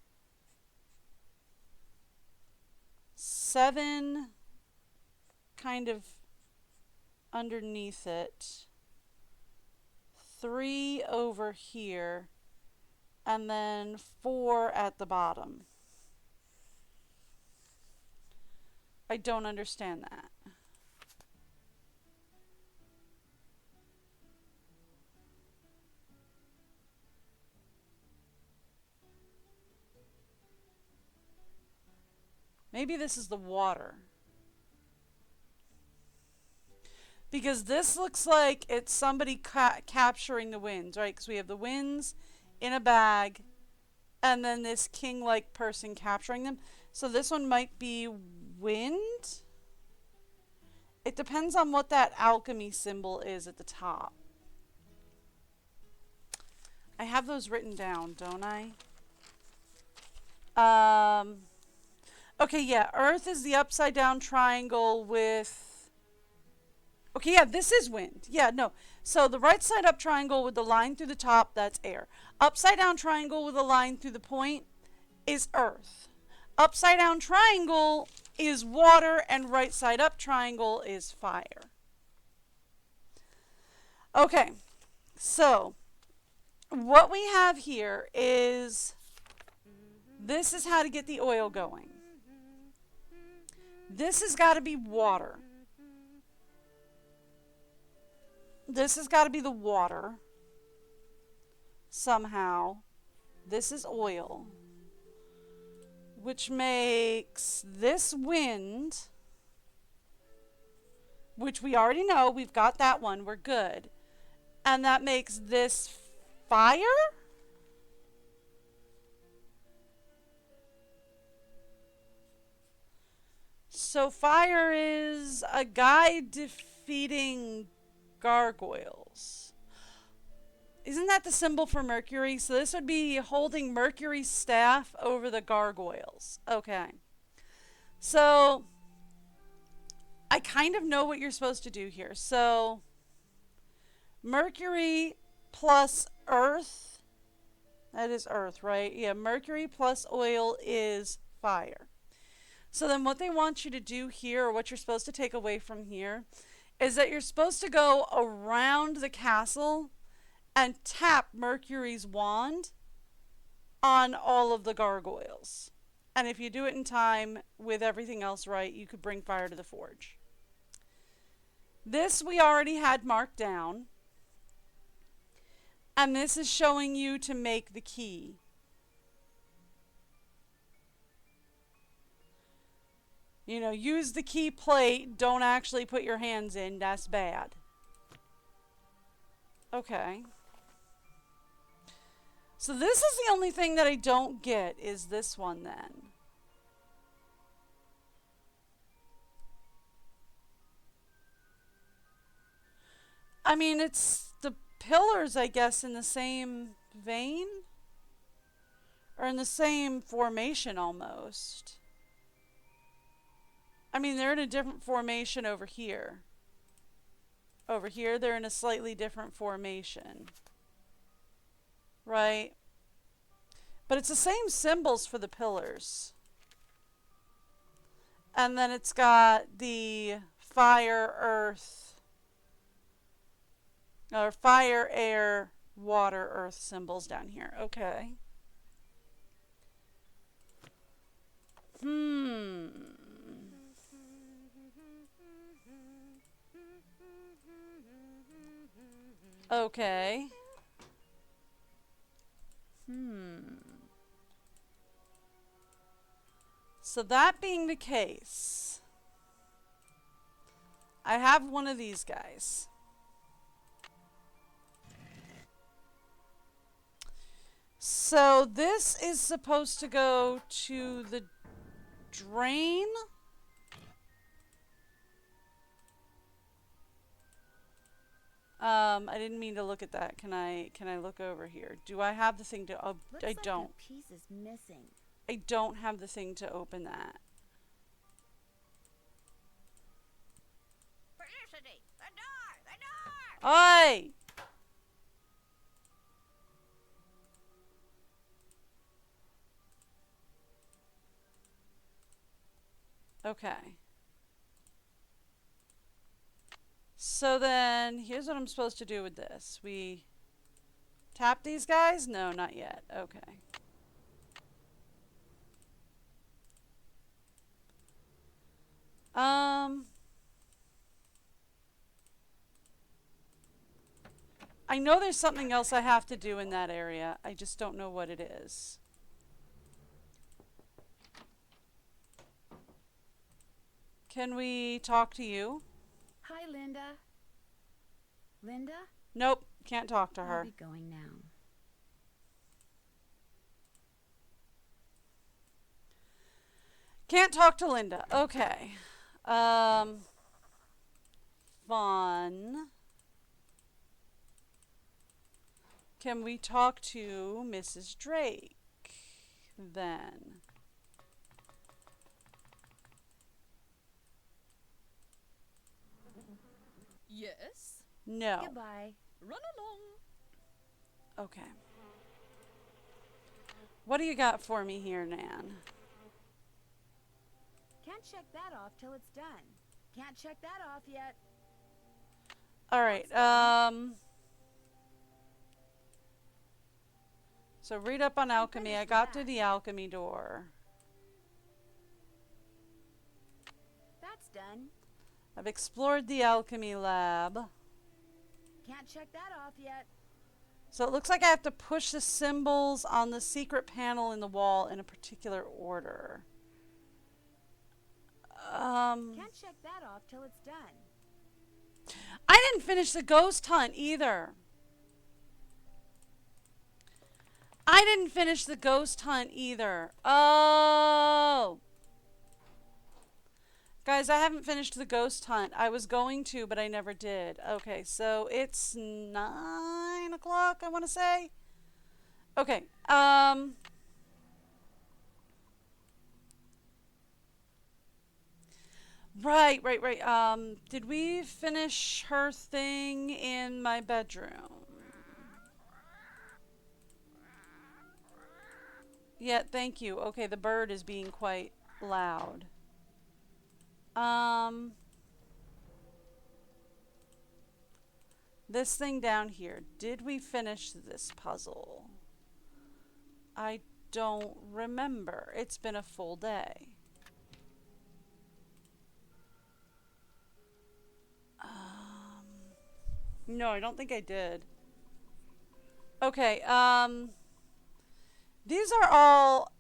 7 kind of underneath it. 3 over here. And then 4 at the bottom. I don't understand that. Maybe this is the water. Because this looks like it's somebody capturing the winds, right? Because we have the winds in a bag and then this king-like person capturing them. So this one might be wind. It depends on what that alchemy symbol is at the top. I have those written down, don't I? Okay, yeah, Earth is the upside down triangle with... Okay, yeah, this is wind. Yeah, no. So the right side up triangle with the line through the top, that's air. Upside down triangle with a line through the point is Earth. Upside down triangle is water, and right side up triangle is fire. Okay, so what we have here is... This is how to get the oil going. This has got to be water. This has got to be the water. Somehow. This is oil. Which makes this wind. Which we already know. We've got that one. We're good. And that makes this fire? So fire is a guy defeating gargoyles. Isn't that the symbol for Mercury? So this would be holding Mercury's staff over the gargoyles. Okay. So I kind of know what you're supposed to do here. So Mercury plus Earth. That is Earth, right? Yeah, Mercury plus oil is fire. So then what they want you to do here, or what you're supposed to take away from here, is that you're supposed to go around the castle and tap Mercury's wand on all of the gargoyles. And if you do it in time with everything else right, you could bring fire to the forge. This we already had marked down. And this is showing you to make the key. You know, use the key plate. Don't actually put your hands in. That's bad. Okay. So this is the only thing that I don't get is this one then. I mean, it's the pillars, I guess, in the same vein? Or in the same formation almost. I mean, they're in a different formation over here. Over here, they're in a slightly different formation. Right? But it's the same symbols for the pillars. And then it's got the fire, earth, or fire, air, water, earth symbols down here. Okay. Okay. So that being the case, I have one of these guys. So this is supposed to go to the drain. I didn't mean to look at that. Can I look over here? Do I have the thing to I don't. Like a piece is missing. I don't have the thing to open that. Felicity, the door! Oi! Okay. So then, here's what I'm supposed to do with this. We tap these guys? No, not yet. Okay. I know there's something else I have to do in that area. I just don't know what it is. Can we talk to you? Hi, Linda. Linda? Nope, can't talk to I'll her. be going now. Can't talk to Linda. Okay. Fun. Can we talk to Mrs. Drake then? Yes? No. Goodbye. Run along. Okay. What do you got for me here, Nan? Can't check that off till it's done. Can't check that off yet. All right. So read up on alchemy. I got to the alchemy door. That's done. I've explored the alchemy lab. Can't check that off yet. So it looks like I have to push the symbols on the secret panel in the wall in a particular order. Can't check that off till it's done. I didn't finish the ghost hunt either. I didn't finish the ghost hunt either. Oh. Guys, I haven't finished the ghost hunt. I was going to, but I never did. Okay, so it's 9 o'clock, I want to say. Okay, right. Did we finish her thing in my bedroom? Yeah, thank you. Okay, the bird is being quite loud. This thing down here. Did we finish this puzzle? I don't remember. It's been a full day. No, I don't think I did. Okay, these are all,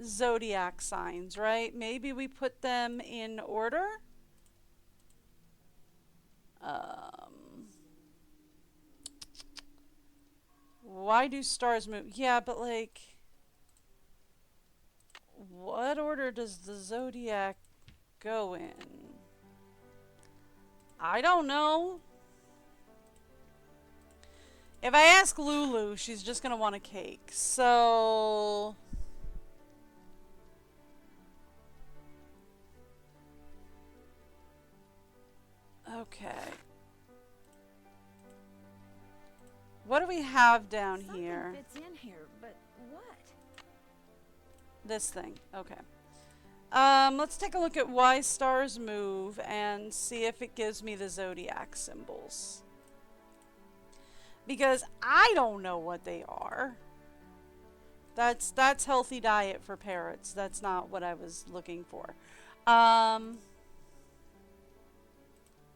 zodiac signs, right? Maybe we put them in order? Why do stars move? Yeah, but like, what order does the zodiac go in? I don't know. If I ask Lulu, she's just gonna want a cake. So... okay. What do we have down here? Something fits in here, but what? This thing. Okay. Let's take a look at why stars move and see if it gives me the zodiac symbols. Because I don't know what they are. That's healthy diet for parrots. That's not what I was looking for.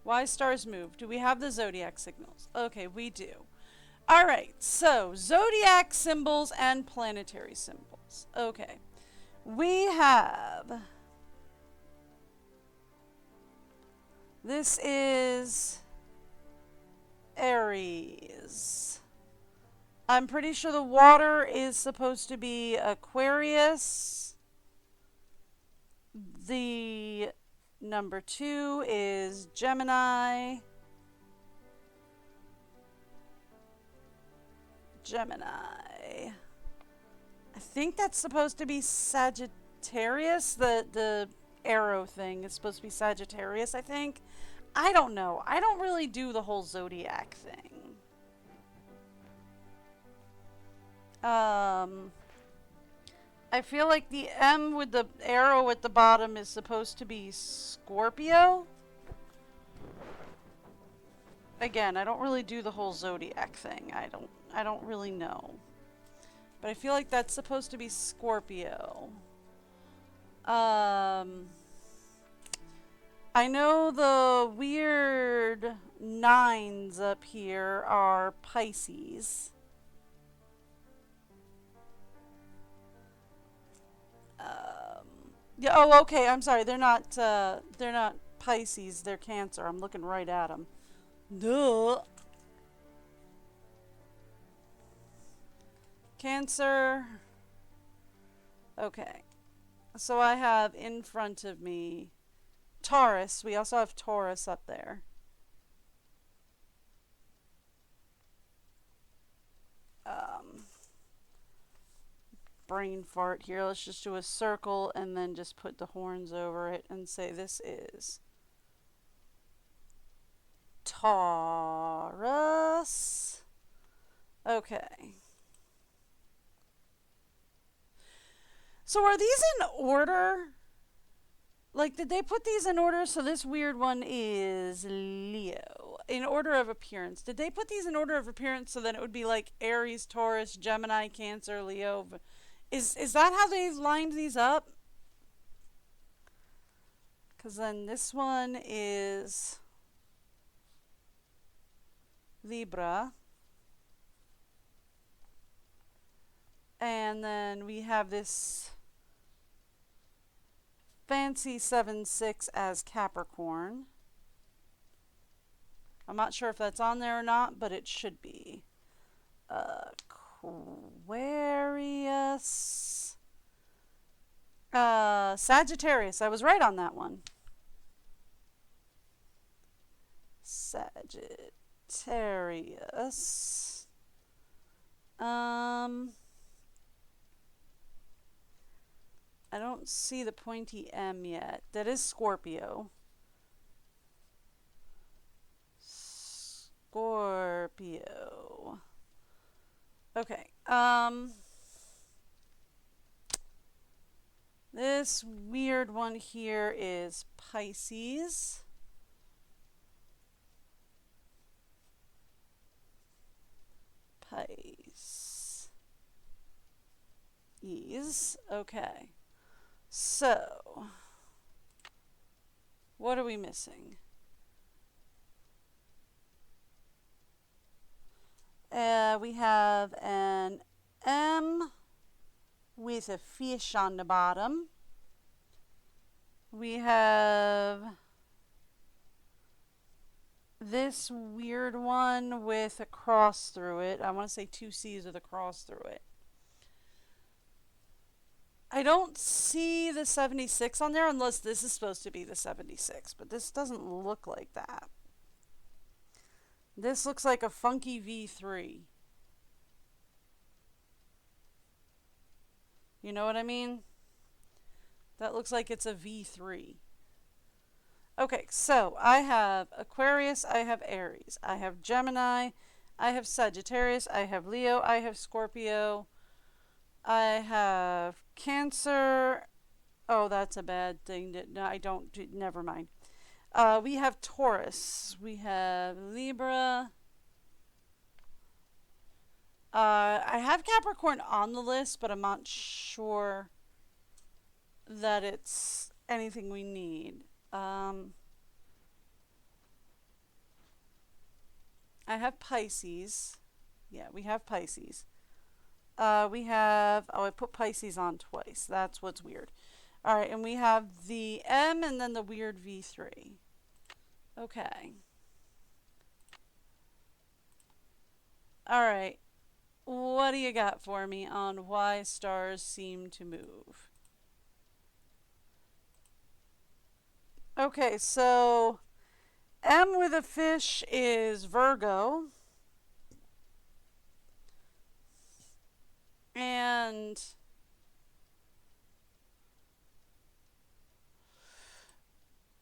Why stars move? Do we have the zodiac signals? Okay, we do. Alright, so zodiac symbols and planetary symbols. Okay. We have... this is Aries. I'm pretty sure the water is supposed to be Aquarius. The number 2 is Gemini. I think that's supposed to be Sagittarius. The arrow thing is supposed to be Sagittarius, I think. I don't know. I don't really do the whole zodiac thing. I feel like the M with the arrow at the bottom is supposed to be Scorpio. Again, I don't really do the whole zodiac thing. I don't really know. But I feel like that's supposed to be Scorpio. I know the weird 9s up here are Pisces. Yeah, oh, okay, I'm sorry. They're not Pisces, they're Cancer. I'm looking right at them. Duh. Cancer. Okay. So I have in front of me Taurus. We also have Taurus up there. Brain fart here. Let's just do a circle and then just put the horns over it and say this is Taurus. Okay. So are these in order? Like, did they put these in order? So this weird one is Leo. In order of appearance. Did they put these in order of appearance so then it would be like Aries, Taurus, Gemini, Cancer, Leo? Is that how they've lined these up? Because then this one is Libra. And then we have this fancy 7-6 as Capricorn. I'm not sure if that's on there or not, but it should be. Aquarius. Sagittarius. I was right on that one. Sagittarius. I don't see the pointy M yet. That is Scorpio. Scorpio. Okay. This weird one here is Pisces. Pisces. Okay. So, what are we missing? We have an M with a fish on the bottom. We have this weird one with a cross through it. I want to say 2 C's with a cross through it. I don't see the 76 on there unless this is supposed to be the 76, but this doesn't look like that. This looks like a funky V3. You know what I mean? That looks like it's a V3. Okay, so I have Aquarius, I have Aries, I have Gemini, I have Sagittarius, I have Leo, I have Scorpio, I have Cancer. Oh, that's a bad thing. No, I don't. Never mind. We have Taurus. We have Libra. I have Capricorn on the list, but I'm not sure that it's anything we need. I have Pisces. Yeah, we have Pisces. We have, oh, I put Pisces on twice. That's what's weird. All right, and we have the M and then the weird V3. Okay. All right. What do you got for me on why stars seem to move? Okay, so M with a fish is Virgo. And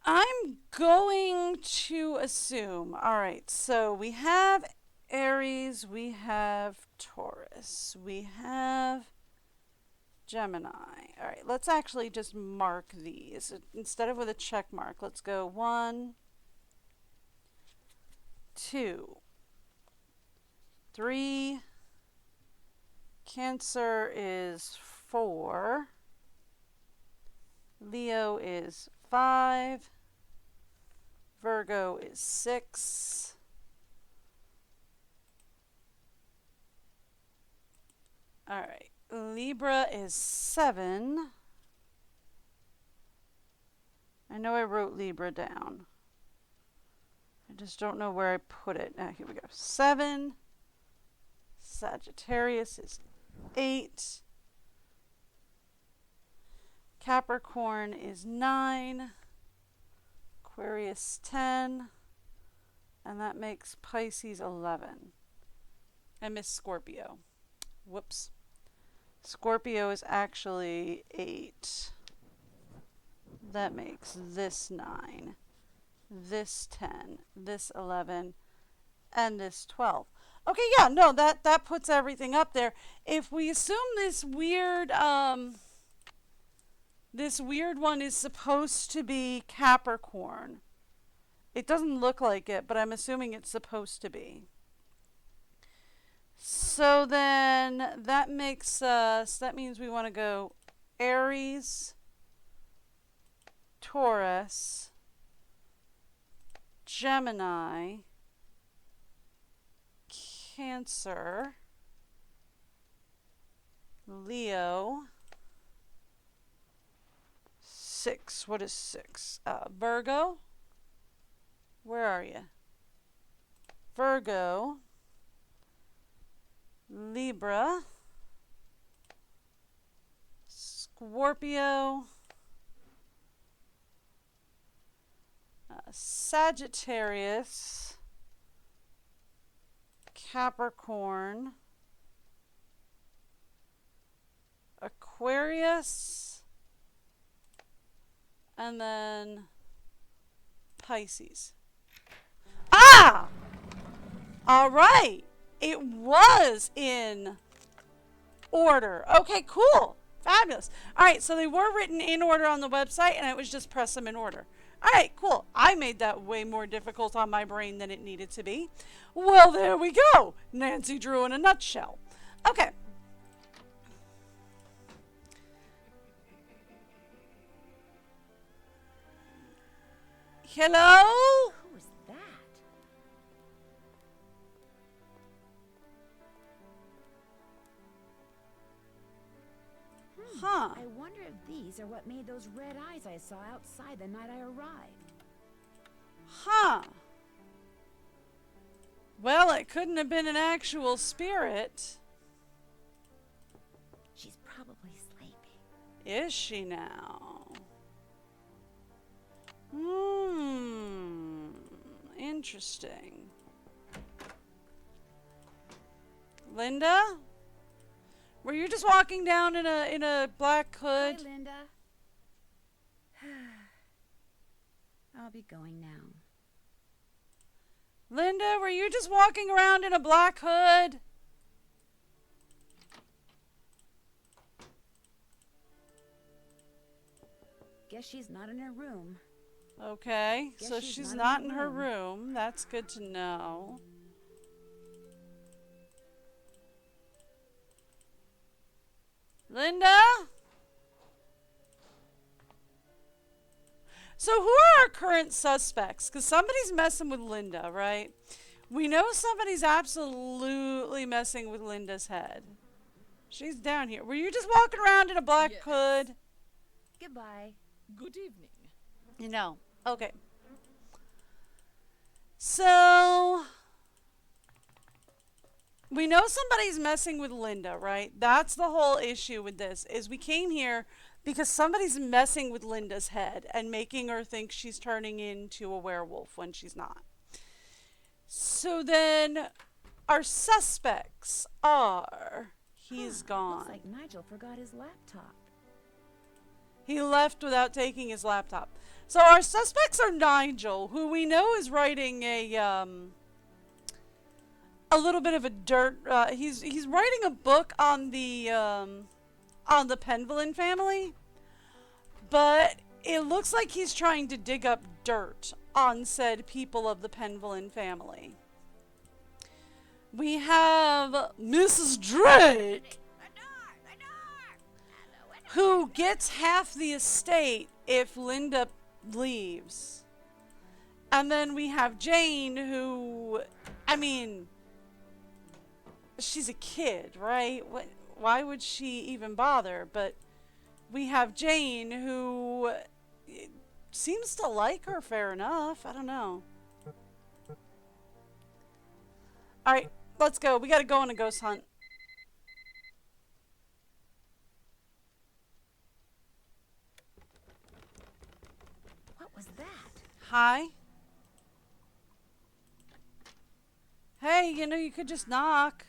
I'm going to assume, all right, so we have Aries, we have Taurus, we have Gemini. All right, let's actually just mark these. Instead of with a check mark, let's go 1, 2, 3. Cancer is 4. Leo is 5. Virgo is 6. All right. Libra is 7. I know I wrote Libra down. I just don't know where I put it. Now, here we go. 7. Sagittarius is 8. Capricorn is 9. Aquarius 10. And that makes Pisces 11. I missed Scorpio. Whoops. Scorpio is actually 8. That makes this 9. This 10. This 11. And this 12. Okay, yeah, no, that puts everything up there. If we assume this weird one is supposed to be Capricorn. It doesn't look like it, but I'm assuming it's supposed to be. So then that makes us, that means we want to go Aries, Taurus, Gemini, Cancer, Leo, 6. What is 6? Virgo. Where are you? Virgo, Libra, Scorpio, Sagittarius, Capricorn, Aquarius, and then Pisces. Ah! All right. It was in order. Okay, cool. Fabulous. All right, so they were written in order on the website, and it was just press them in order. All right, cool. I made that way more difficult on my brain than it needed to be. Well, there we go. Nancy Drew in a nutshell. Okay. Hello? Who is that? Huh. I wonder if these are what made those red eyes I saw outside the night I arrived. Huh. Well, it couldn't have been an actual spirit. She's probably sleeping. Is she now? Interesting. Linda? Were you just walking down in a black hood? Hi, Linda. I'll be going now. Linda, were you just walking around in a black hood? Guess she's not in her room. Okay, Guess so she's not in her room. That's good to know. Linda? So who are our current suspects? Because somebody's messing with Linda, right? We know somebody's absolutely messing with Linda's head. She's down here. Were you just walking around in a black Yes. hood? Goodbye. Good evening. You know. Okay. So we know somebody's messing with Linda, right? That's the whole issue with this, is we came here because somebody's messing with Linda's head and making her think she's turning into a werewolf when she's not. So then our suspects are, he's gone. Looks like Nigel forgot his laptop. He left without taking his laptop. So our suspects are Nigel, who we know is writing a little bit of a dirt. He's writing a book on the Penvillin family, but it looks like he's trying to dig up dirt on said people of the Penvillin family. We have Mrs. Drake, who gets half the estate if Linda leaves. And then we have Jane, who, I mean, she's a kid, right? Why would she even bother? But we have Jane, who seems to like her fair enough. I don't know. Alright, let's go. We gotta go on a ghost hunt. What was that? Hi. Hey, you know, you could just knock.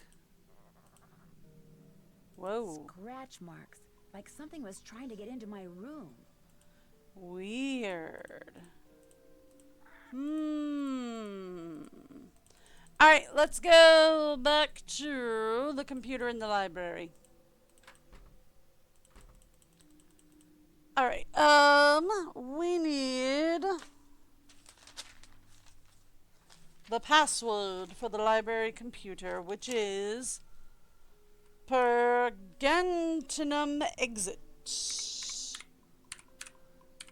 Whoa. Scratch marks. Like something was trying to get into my room. Weird. Alright, let's go back to the computer in the library. Alright, we need the password for the library computer, which is Pergantinum exit.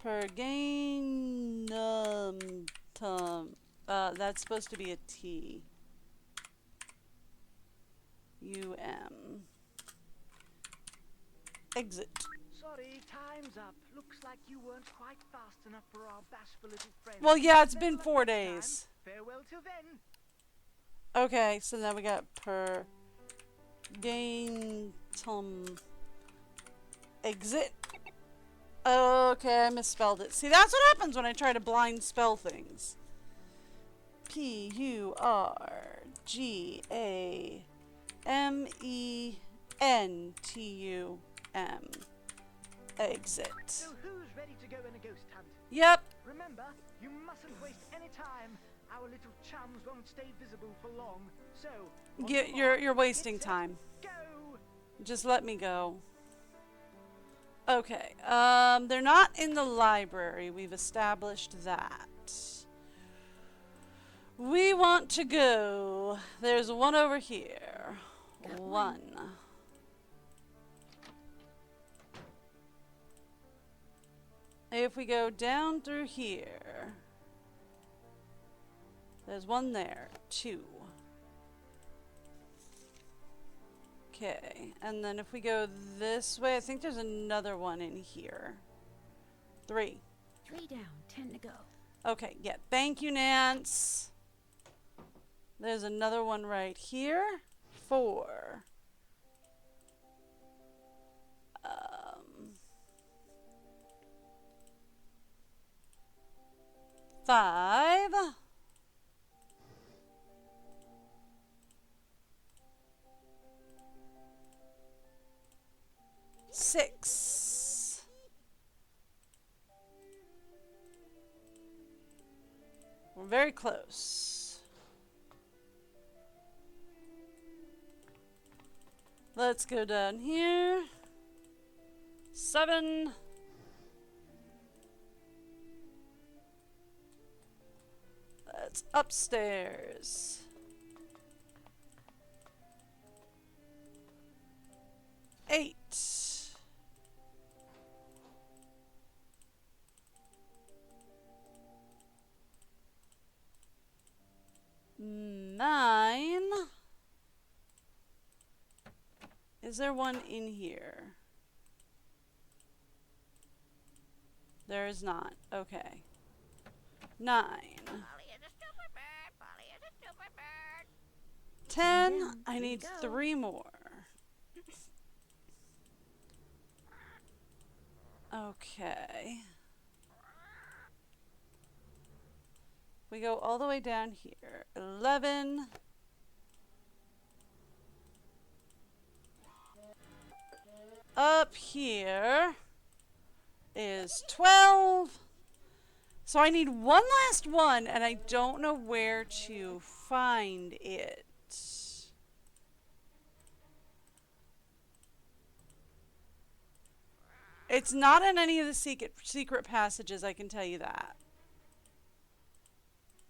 Perganum that's supposed to be a T. U-M. Exit. Sorry, time's up. Looks like you weren't quite fast enough for our bashful little friend. Well, yeah, it's been Better 4 luck next time. days. Farewell till then. Okay, so now we got Pergantum Exit. Okay, I misspelled it. See, that's what happens when I try to blind spell things. P-U-R-G-A-M-E-N-T-U-M. Exit. So who's ready to go on a ghost hunt? Yep. Remember, you mustn't waste any time. Our little chums won't stay visible for long. So, on your mark, You're wasting get set, time. Go! Just let me go. Okay. They're not in the library. We've established that. We want to go. There's one over here. One. If we go down through here, there's one there. Two. Okay, and then if we go this way, I think there's another one in here. 3. 3 down, 10 to go. Okay, yeah. Thank you, Nance. There's another one right here. 4. 5. 6. We're very close. Let's go down here. 7. That's upstairs. 8. 9. Is there one in here? There is not. Okay. 9. 10. I need 3 more. Okay. We go all the way down here. 11. Up here is 12. So I need one last one, and I don't know where to find it. It's not in any of the secret passages, I can tell you that.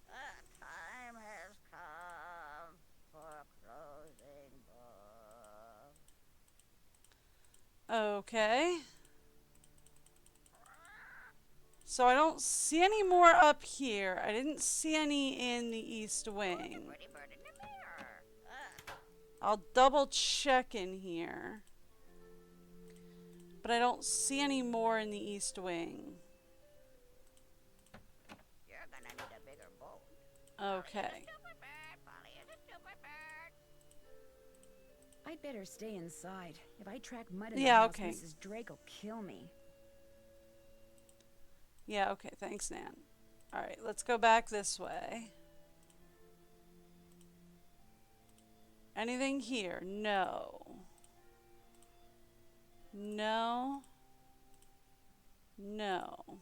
The time has come for closing book. Okay. So I don't see any more up here. I didn't see any in the East Wing. Pretty bird in the mirror. I'll double check in here. But I don't see any more in the East Wing. You're gonna need a bigger boat. Okay. Polly is a stupid bird. I'd better stay inside. If I track Mud in Yeah, the house, okay. Mrs. Drake will kill me. Yeah, okay. Thanks, Nan. Alright, let's go back this way. Anything here? No. No. No.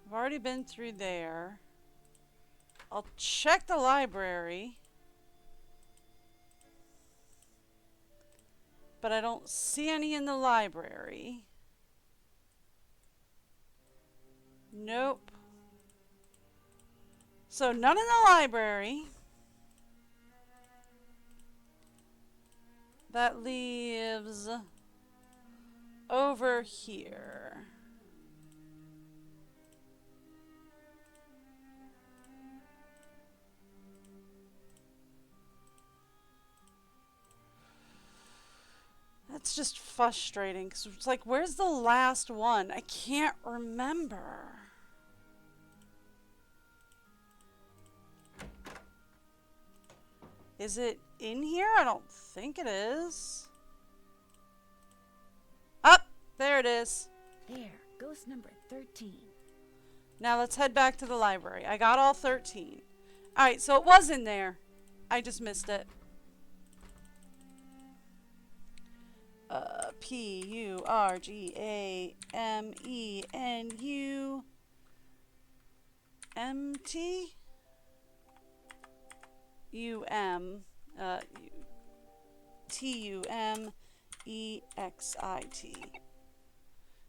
I've already been through there. I'll check the library. But I don't see any in the library. Nope. So none in the library. That leaves over here. That's just frustrating because it's like, where's the last one? I can't remember. Is it in here? I don't think it is. There it is. There, ghost number 13. Now let's head back to the library. I got all 13. Alright, so it was in there. I just missed it. P-U-R-G-A-M-E-N-U-M-T? U-M. T-U-M-E-X-I-T.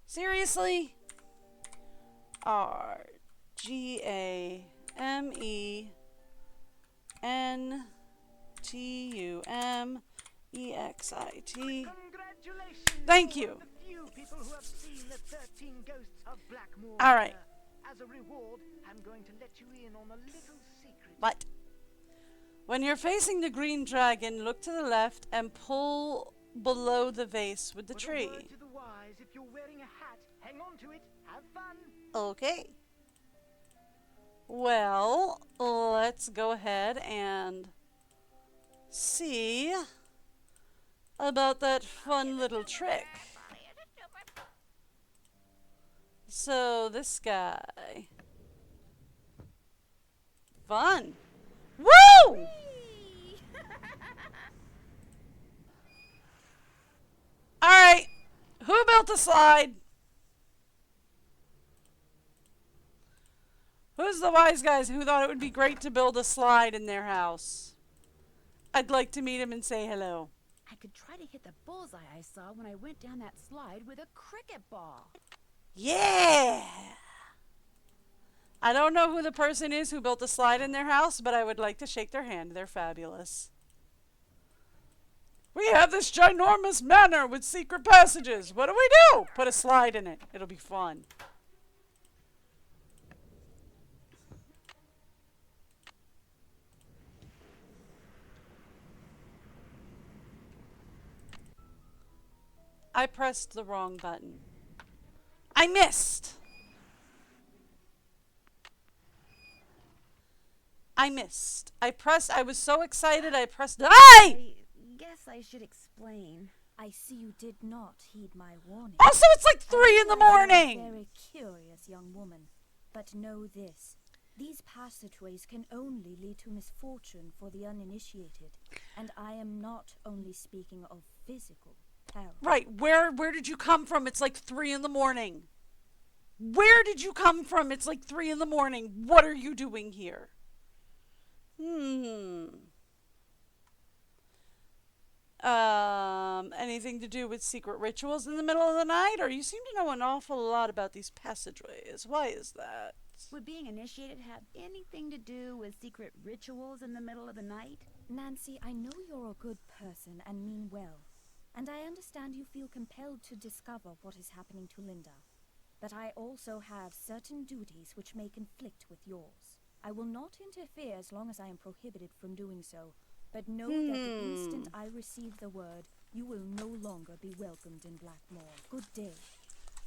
Seriously? R-G-A-M-E-N-T-U-M-E-X-I-T. Congratulations! Thank You're you. one of the few people who have seen the 13 ghosts of Blackmoore. All right. As a reward, I'm going to let you in on a little secret. What? When you're facing the green dragon, look to the left and pull below the vase with the But a tree. word to the wise, if you're wearing a hat, hang on to it. Have fun. Okay. Well, let's go ahead and see about that fun little trick. Polly is a stupid. So, this guy. Fun. Woo! Alright. Who built the slide? Who's the wise guys who thought it would be great to build a slide in their house? I'd like to meet him and say hello. I could try to hit the bullseye I saw when I went down that slide with a cricket ball. Yeah! I don't know who the person is who built a slide in their house, but I would like to shake their hand. They're fabulous. We have this ginormous manor with secret passages. What do? Put a slide in it. It'll be fun. I pressed the wrong button. I missed! I was so excited I pressed I guess I should explain. I see you did not heed my warning. Also, it's like 3 in the You're a morning! very curious young woman. But know this. These passageways can only lead to misfortune for the uninitiated. And I am not only speaking of physical peril. Right, where did you come from? It's like 3 in the morning. Where did you come from? It's like 3 in the morning. What are you doing here? Anything to do with secret rituals in the middle of the night? Or you seem to know an awful lot about these passageways. Why is that? Would being initiated have anything to do with secret rituals in the middle of the night? Nancy, I know you're a good person and mean well. And I understand you feel compelled to discover what is happening to Linda. But I also have certain duties which may conflict with yours. I will not interfere as long as I am prohibited from doing so. But know that the instant I receive the word, you will no longer be welcomed in Blackmoore. Good day.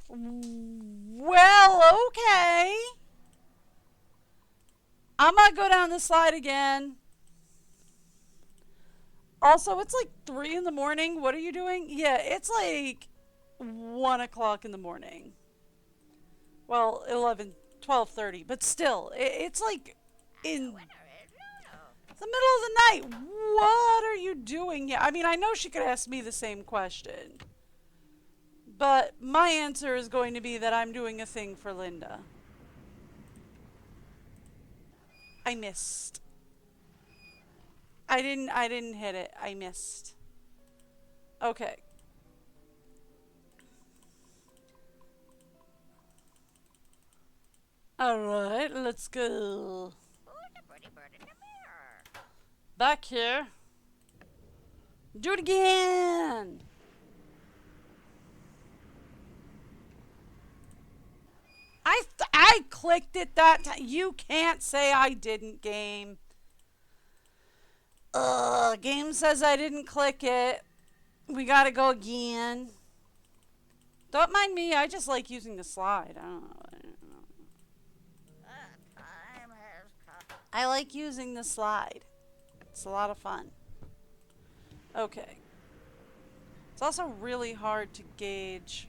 Well, okay. I'm gonna go down the slide again. Also, it's like 3 in the morning. What are you doing? Yeah, it's like 1 o'clock in the morning. Well, 12:30, but still, it's like in the middle of the night. What are you doing here? I mean, I know she could ask me the same question. But my answer is going to be that I'm doing a thing for Linda. I missed. I didn't hit it. I missed. Okay. Alright, let's go. Who's the pretty bird in the mirror? Back here. Do it again! I clicked it that time. You can't say I didn't, game. Game says I didn't click it. We gotta go again. Don't mind me, I just like using the slide. I don't know. Time has come. I like using the slide. It's a lot of fun. Okay. It's also really hard to gauge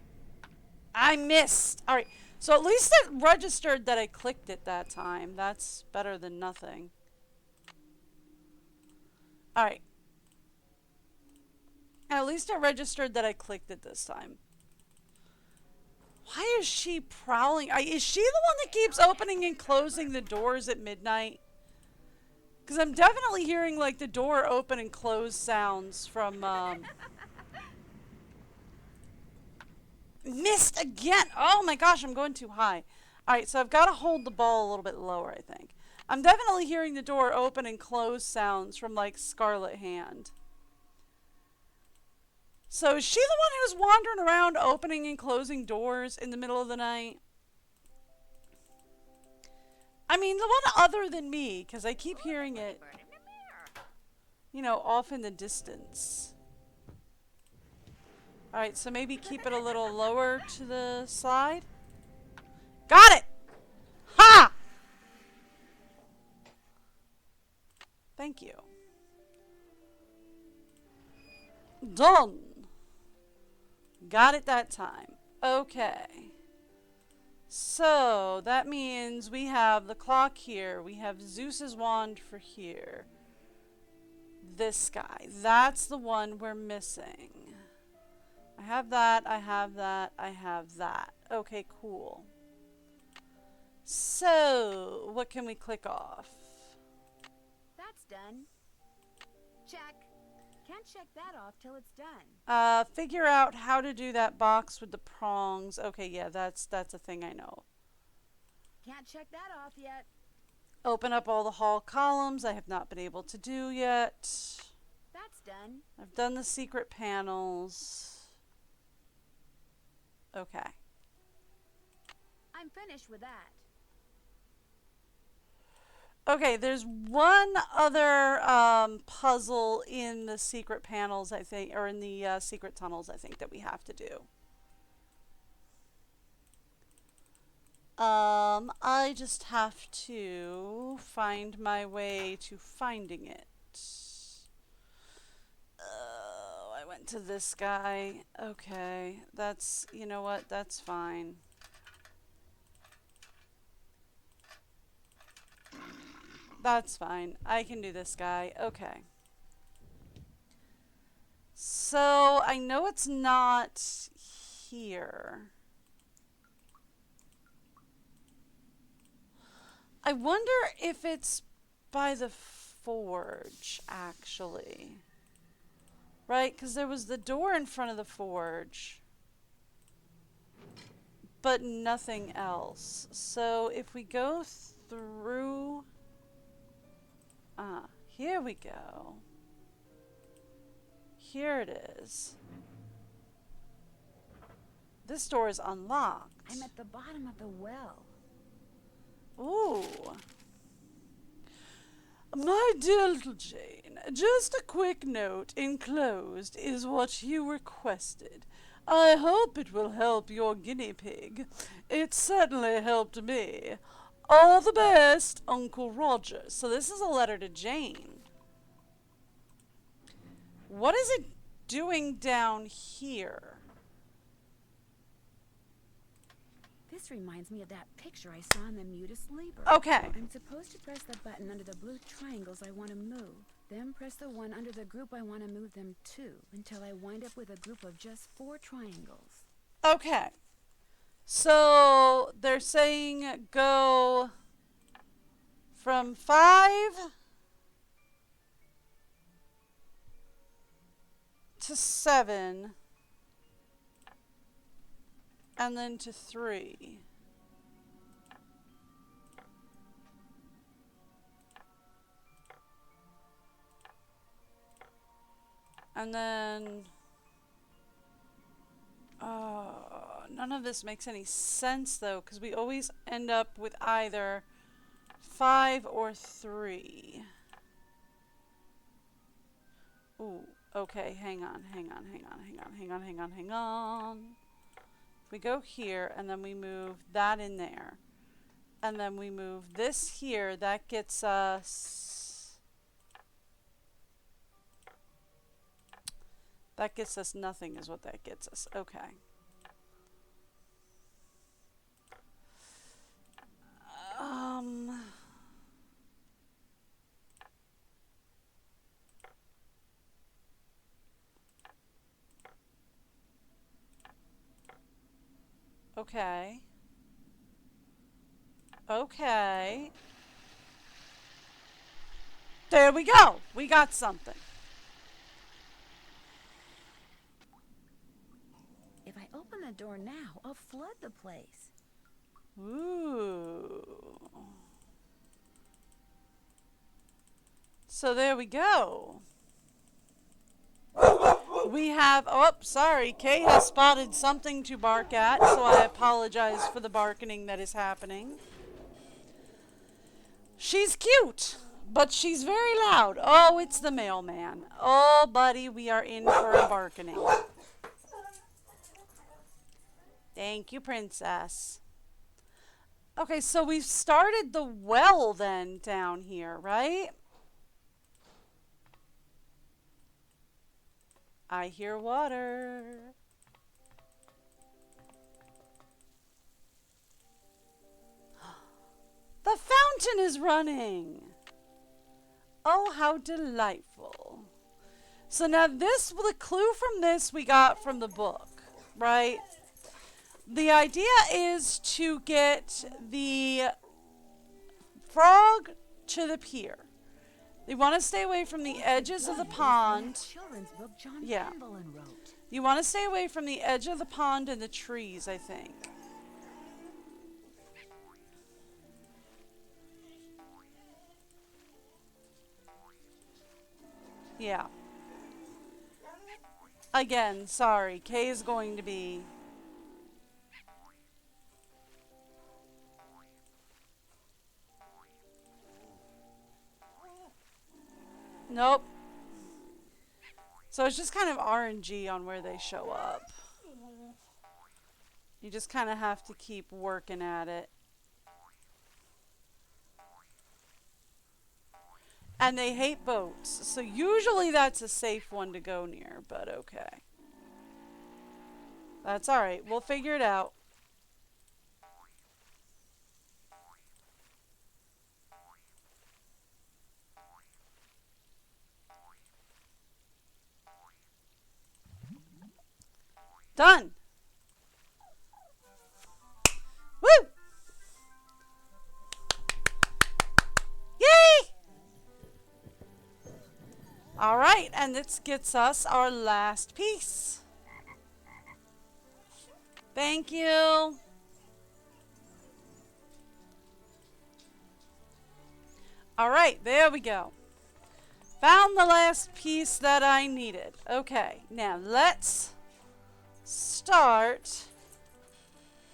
I missed. All right. So at least it registered that I clicked it that time. That's better than nothing. All right. At least it registered that I clicked it this time. Why is she prowling? Is she the one that keeps opening and closing the doors at midnight? Because I'm definitely hearing like the door open and close sounds from missed again. Oh my gosh, I'm going too high. Alright, so I've got to hold the ball a little bit lower, I think. I'm definitely hearing the door open and close sounds from like Scarlet Hand. So is she the one who's wandering around opening and closing doors in the middle of the night? I mean, the one other than me, because I keep hearing it, you know, off in the distance. Alright, so maybe keep it a little lower to the side. Got it! Ha! Thank you. Done. Got it that time. Okay. So, that means we have the clock here. We have Zeus's wand for here. This guy. That's the one we're missing. I have that, I have that, I have that. Okay, cool. So, what can we click off? That's done. Check. Can't check that off till it's done. Figure out how to do that box with the prongs. Okay, yeah, that's a thing I know. Can't check that off yet. Open up all the hall columns. I have not been able to do yet. That's done. I've done the secret panels. Okay. I'm finished with that. Okay, there's one other puzzle in the secret panels, I think, or in the secret tunnels, I think, that we have to do. I just have to find my way to finding it. I went to this guy. Okay, that's, you know what, that's fine. That's fine. I can do this guy. Okay. So, I know it's not here. I wonder if it's by the forge, actually. Right? Because there was the door in front of the forge. But nothing else. So, if we go through... here we go. Here it is. This door is unlocked. I'm at the bottom of the well. Ooh. My dear little Jane, just a quick note enclosed is what you requested. I hope it will help your guinea pig. It certainly helped me. All the best, Uncle Roger. So this is a letter to Jane. What is it doing down here? This reminds me of that picture I saw in the Mutus Liber. Okay. I'm supposed to press the button under the blue triangles I want to move. Then press the one under the group I want to move them to until I wind up with a group of just 4 triangles. Okay. So they're saying go from 5 to 7 and then to 3. And then none of this makes any sense though, because we always end up with either 5 or 3. Ooh, okay, hang on. If we go here and then we move that in there, and then we move this here, that gets us... That gets us nothing is what that gets us. Okay. Okay. Okay. There we go. We got something. If I open the door now, I'll flood the place. Ooh. So there we go. We have, oh, sorry, Kay has spotted something to bark at, so I apologize for the barking that is happening. She's cute, but she's very loud. Oh, it's the mailman. Oh, buddy, we are in for a barking. Thank you, princess. Okay, so we've started the well then down here, right? I hear water. The fountain is running. Oh, how delightful. So now this, the clue from this we got from the book, right? The idea is to get the frog to the pier. They want to stay away from the edges of the pond. Children's book John Yeah. Chamberlain wrote. You want to stay away from the edge of the pond and the trees, I think. Yeah. Again, sorry. Kay is going to be... Nope. So it's just kind of RNG on where they show up. You just kind of have to keep working at it. And they hate boats, so usually that's a safe one to go near, but okay. That's alright, we'll figure it out. Done! Woo! Yay! Alright, and this gets us our last piece. Thank you. Alright, there we go. Found the last piece that I needed. Okay, now let's start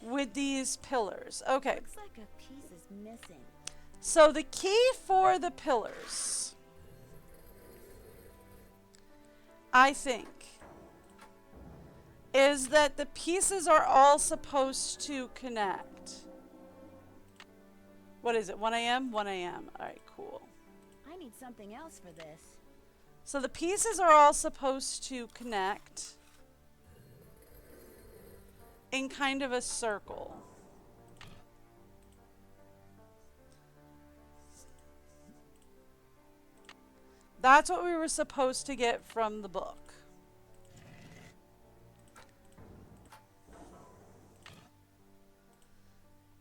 with these pillars. Okay. Looks like a piece is missing. So the key for the pillars, I think, is that the pieces are all supposed to connect. What is it, 1 a.m.? 1 a.m. Alright, cool. I need something else for this. So the pieces are all supposed to connect in kind of a circle. That's what we were supposed to get from the book.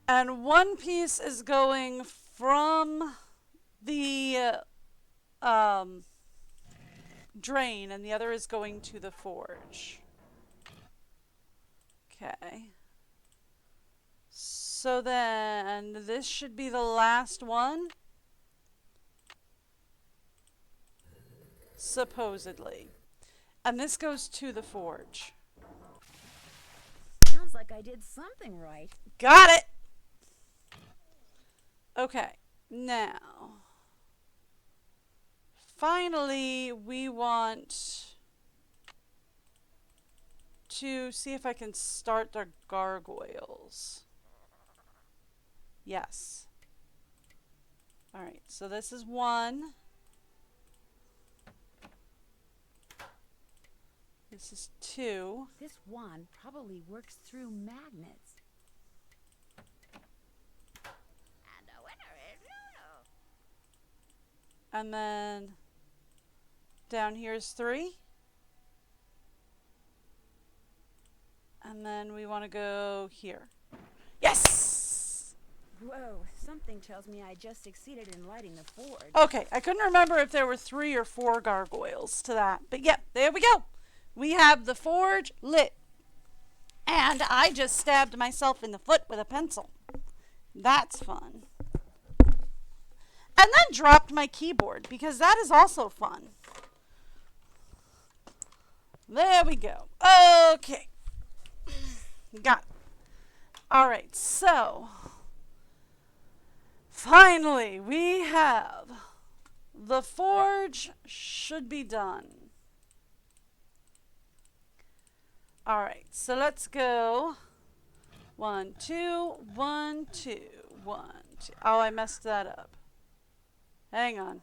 And one piece is going from the drain, and the other is going to the forge. Okay. So then this should be the last one. Supposedly. And this goes to the forge. Sounds like I did something right. Got it! Okay. Now, finally, we want to see if I can start the gargoyles. Yes. Alright, so this is 1. This is 2. This wand probably works through magnets. And the winner is Lulu. And then down here is 3. And then we want to go here. Whoa, something tells me I just succeeded in lighting the forge. Okay, I couldn't remember if there were 3 or 4 gargoyles to that. But yep, there we go. We have the forge lit. And I just stabbed myself in the foot with a pencil. That's fun. And then dropped my keyboard, because that is also fun. There we go. Okay. Got it. Alright, so finally we have the forge should be done. Alright, so let's go 1, 2, 1, 2, 1, 2. Oh, I messed that up. Hang on.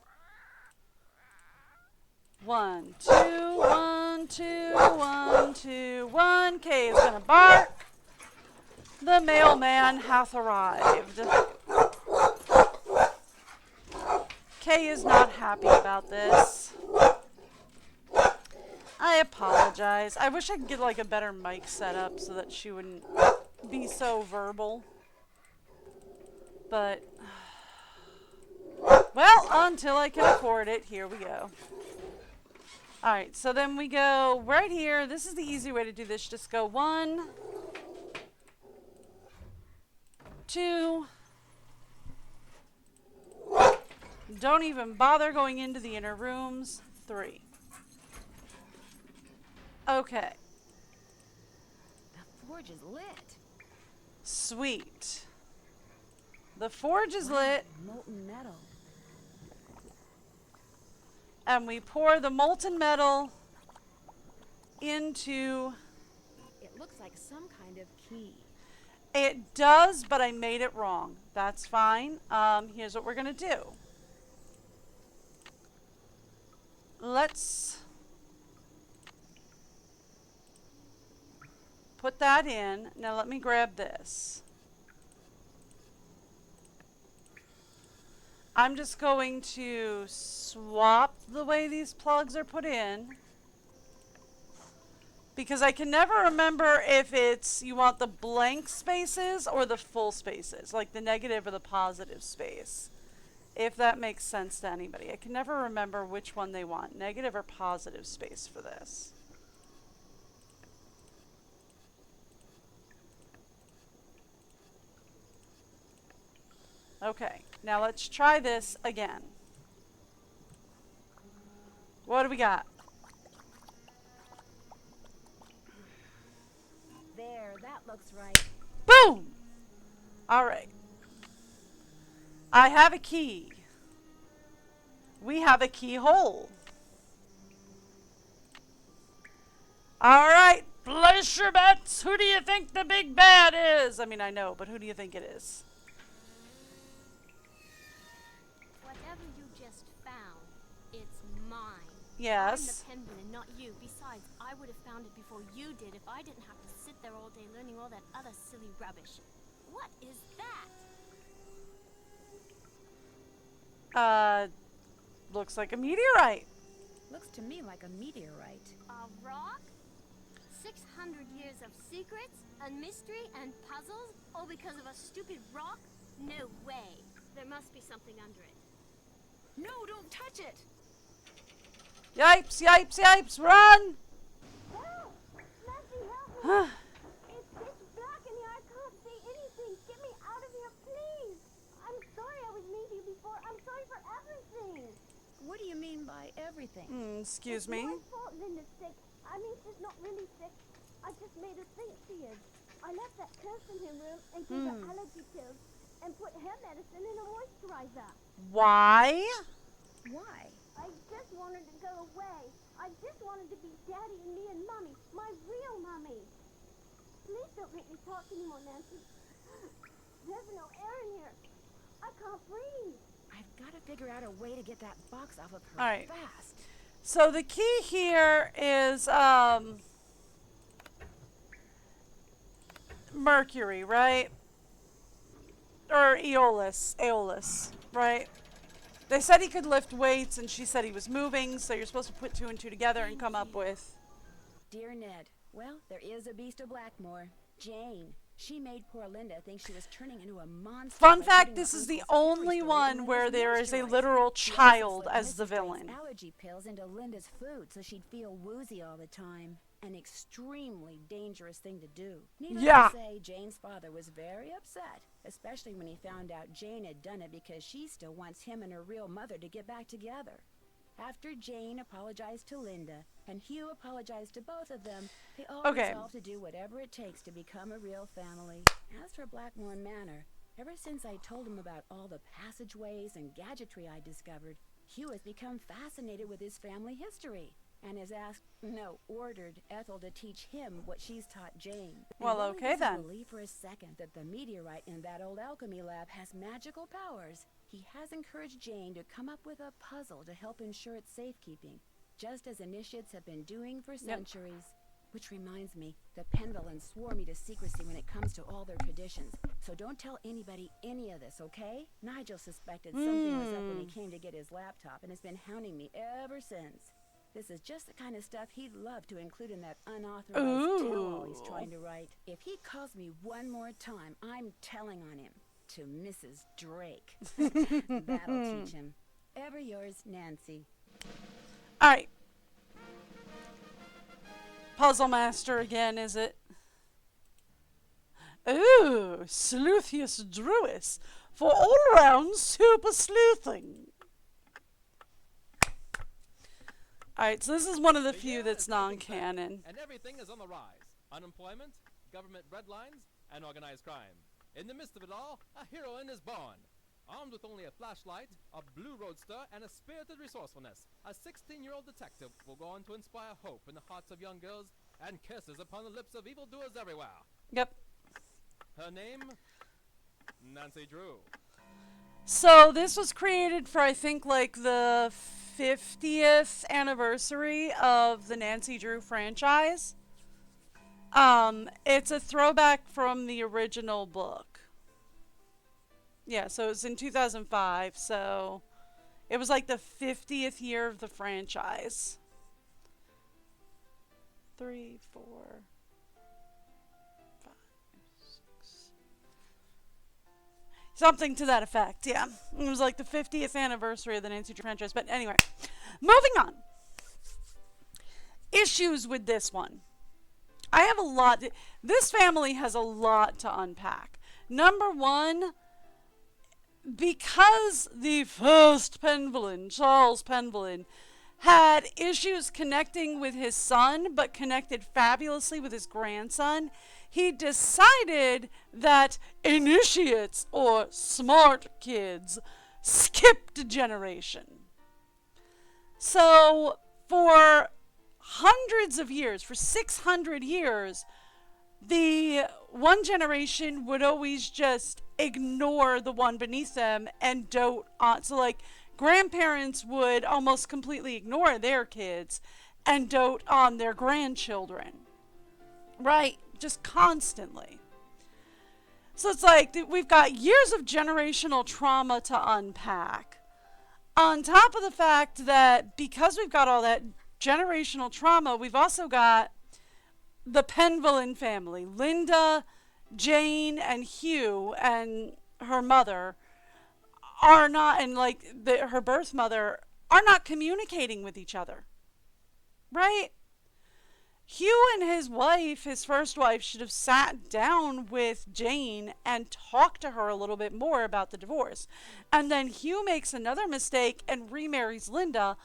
1, 2, 1, 2, 1, 2, 1. Kay is gonna bark. The mailman hath arrived. Kay is not happy about this. I apologize. I wish I could get like a better mic set up so that she wouldn't be so verbal. But, well, until I can afford it, here we go. Alright, so then we go right here. This is the easy way to do this. Just go 1, 2. Don't even bother going into the inner rooms. 3. Okay. The forge is lit. Sweet. The forge is lit. Molten metal. And we pour the molten metal into... It looks like some kind of key. It does, but I made it wrong. That's fine. Here's what we're going to do. Let's put that in. Now let me grab this. I'm just going to swap the way these plugs are put in, because I can never remember if it's you want the blank spaces or the full spaces, like the negative or the positive space. If that makes sense to anybody. I can never remember which one they want, negative or positive space for this. Okay, now let's try this again. What do we got? There, that looks right. Boom! Alright. I have a key. We have a keyhole. Alright, place your bets. Who do you think the big bad is? I mean, I know, but who do you think it is? Whatever you just found, it's mine. Yes. I'm the penguin and not you. Besides, I would have found it before you did if I didn't have to sit there all day learning all that other silly rubbish. What is that? Looks like a meteorite. Looks to me like a meteorite. A rock? 600 years of secrets and mystery and puzzles, all because of a stupid rock? No way. There must be something under it. No, don't touch it! Yipes, yipes, yipes, run! Help! Leslie, help me! It's pitch black in here. I can't see anything. Get me out of here, please! I'm sorry I was mean to you before. I'm sorry for everything. What do you mean by everything? Excuse me? It's my fault Linda's sick. I mean, she's not really sick. I just made her think she is. I left that curse in her room and gave her allergy pills and put her medicine in a moisturizer. Why? Why? I just wanted to go away. I just wanted to be Daddy and me and Mommy, my real Mommy. Please don't make me talk anymore, Nancy. There's no air in here. I can't breathe. I've got to figure out a way to get that box off of her All right. fast. So the key here is Mercury, right? Or Aeolus, right? They said he could lift weights, and she said he was moving, so you're supposed to put 2 and 2 together and come up with... Dear Ned, well, there is a beast of Blackmoore. Jane. She made poor Linda think she was turning into a monster. Fun by fact, putting this her is the uncle's fairy only story one in Linda's where there is a moisturizer. literal She also child slipped as the Mrs. Drake's villain. allergy pills into Linda's food so she'd feel woozy all the time. An extremely dangerous thing to do. Needless Yeah. to say, Jane's father was very upset, especially when he found out Jane had done it because she still wants him and her real mother to get back together. After Jane apologized to Linda and Hugh apologized to both of them, they all Okay. resolved to do whatever it takes to become a real family. As for Blackmoore Manor, ever since I told him about all the passageways and gadgetry I discovered, Hugh has become fascinated with his family history and has asked, no, ordered Ethel to teach him what she's taught Jane. Well, And while okay he doesn't then. believe for a second that the meteorite in that old alchemy lab has magical powers, he has encouraged Jane to come up with a puzzle to help ensure its safekeeping, just as initiates have been doing for centuries. Which reminds me, the Penvillans swore me to secrecy when it comes to all their traditions, so don't tell anybody any of this, okay? Nigel suspected something was up when he came to get his laptop and has been hounding me ever since. This is just the kind of stuff he'd love to include in that unauthorized tell-all he's trying to write. If he calls me one more time, I'm telling on him. To Mrs. Drake. That'll teach him. Ever yours, Nancy. All right. Puzzle Master again, is it? Ooh, Sleuthius Druis for all-round super sleuthing. Alright, so this is one of the few that's non-canon. And everything is on the rise. Unemployment, government breadlines, and organized crime. In the midst of it all, a heroine is born. Armed with only a flashlight, a blue roadster, and a spirited resourcefulness, a 16-year-old detective will go on to inspire hope in the hearts of young girls and kisses upon the lips of evildoers everywhere. Yep. Her name? Nancy Drew. So this was created for, I think, like the 50th anniversary of the Nancy Drew franchise. It's a throwback from the original book. Yeah, so it was in 2005, so it was like the 50th year of the franchise. 3, 4, 5, 6. Something to that effect, yeah. It was like the 50th anniversary of the Nancy Drew franchise. But anyway, moving on. Issues with this one. I have a lot. This family has a lot to unpack. Number one, because the first Penvillin, Charles Penvillin, had issues connecting with his son, but connected fabulously with his grandson, he decided that initiates, or smart kids, skipped a generation. So, for hundreds of years, for 600 years, the one generation would always just ignore the one beneath them and dote on. So, like, grandparents would almost completely ignore their kids and dote on their grandchildren. Right? Just constantly. So it's like we've got years of generational trauma to unpack. On top of the fact that because we've got all that generational trauma, we've also got the Penvillin family. Linda, Jane, and Hugh, and her mother are not, and like her birth mother, are not communicating with each other. Right? Hugh and his wife, his first wife, should have sat down with Jane and talked to her a little bit more about the divorce. And then Hugh makes another mistake and remarries Linda,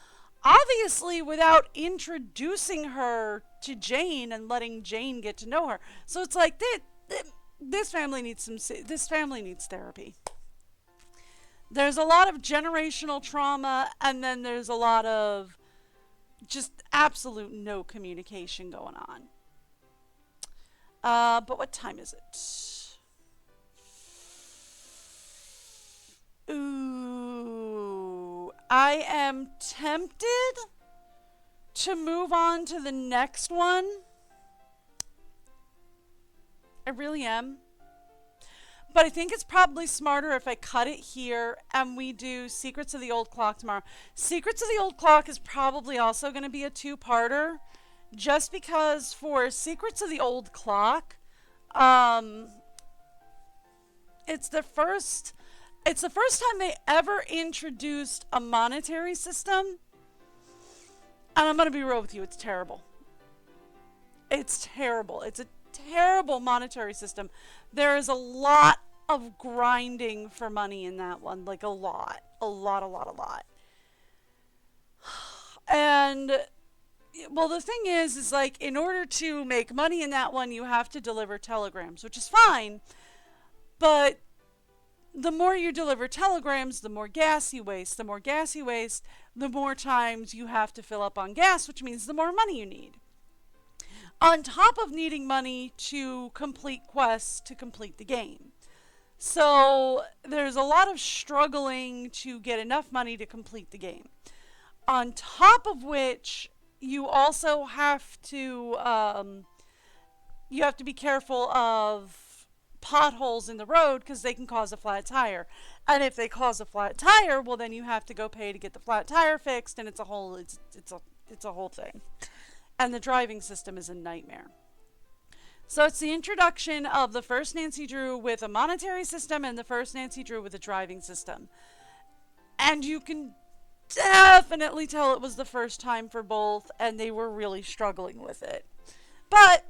obviously without introducing her to Jane and letting Jane get to know her. So it's like this family needs therapy. There's a lot of generational trauma, and then there's a lot of just absolute no communication going on. But what time is it? Ooh, I am tempted to move on to the next one. I really am. But I think it's probably smarter if I cut it here and we do Secrets of the Old Clock tomorrow. Secrets of the Old Clock is probably also going to be a two-parter. Just because for Secrets of the Old Clock, it's the first time they ever introduced a monetary system. And I'm going to be real with you, it's terrible. It's terrible. It's a terrible monetary system. There is a lot of grinding for money in that one. Like a lot. A lot. And, well, the thing is like, in order to make money in that one, you have to deliver telegrams, which is fine. But the more you deliver telegrams, the more gas you waste. The more gas you waste, the more times you have to fill up on gas, which means the more money you need. On top of needing money to complete quests to complete the game. So there's a lot of struggling to get enough money to complete the game. On top of which, you also have to be careful of potholes in the road because they can cause a flat tire. And if they cause a flat tire, well, then you have to go pay to get the flat tire fixed, and it's a whole thing. And the driving system is a nightmare. So it's the introduction of the first Nancy Drew with a monetary system and the first Nancy Drew with a driving system. And you can definitely tell it was the first time for both, and they were really struggling with it. But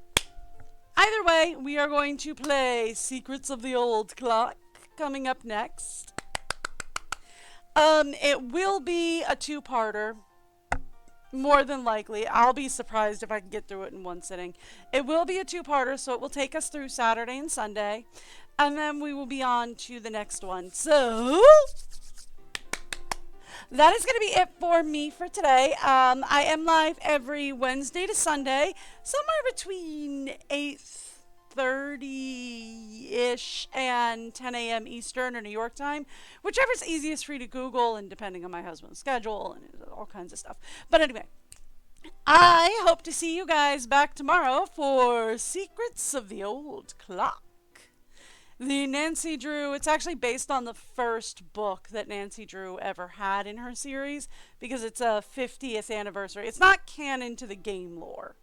either way, we are going to play Secrets of the Old Clock coming up next. It will be a two-parter. More than likely. I'll be surprised if I can get through it in one sitting. It will be a two-parter, so it will take us through Saturday and Sunday. And then we will be on to the next one. So that is going to be it for me for today. I am live every Wednesday to Sunday, somewhere between 8:30-ish and 10 a.m. Eastern or New York time, whichever's easiest for you to Google, and depending on my husband's schedule and all kinds of stuff. But anyway, I hope to see you guys back tomorrow for Secrets of the Old Clock. The Nancy Drew, it's actually based on the first book that Nancy Drew ever had in her series, because it's a 50th anniversary. It's not canon to the game lore.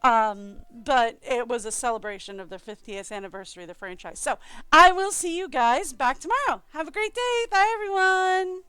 But it was a celebration of the 50th anniversary of the franchise. So I will see you guys back tomorrow. Have a great day. Bye, everyone.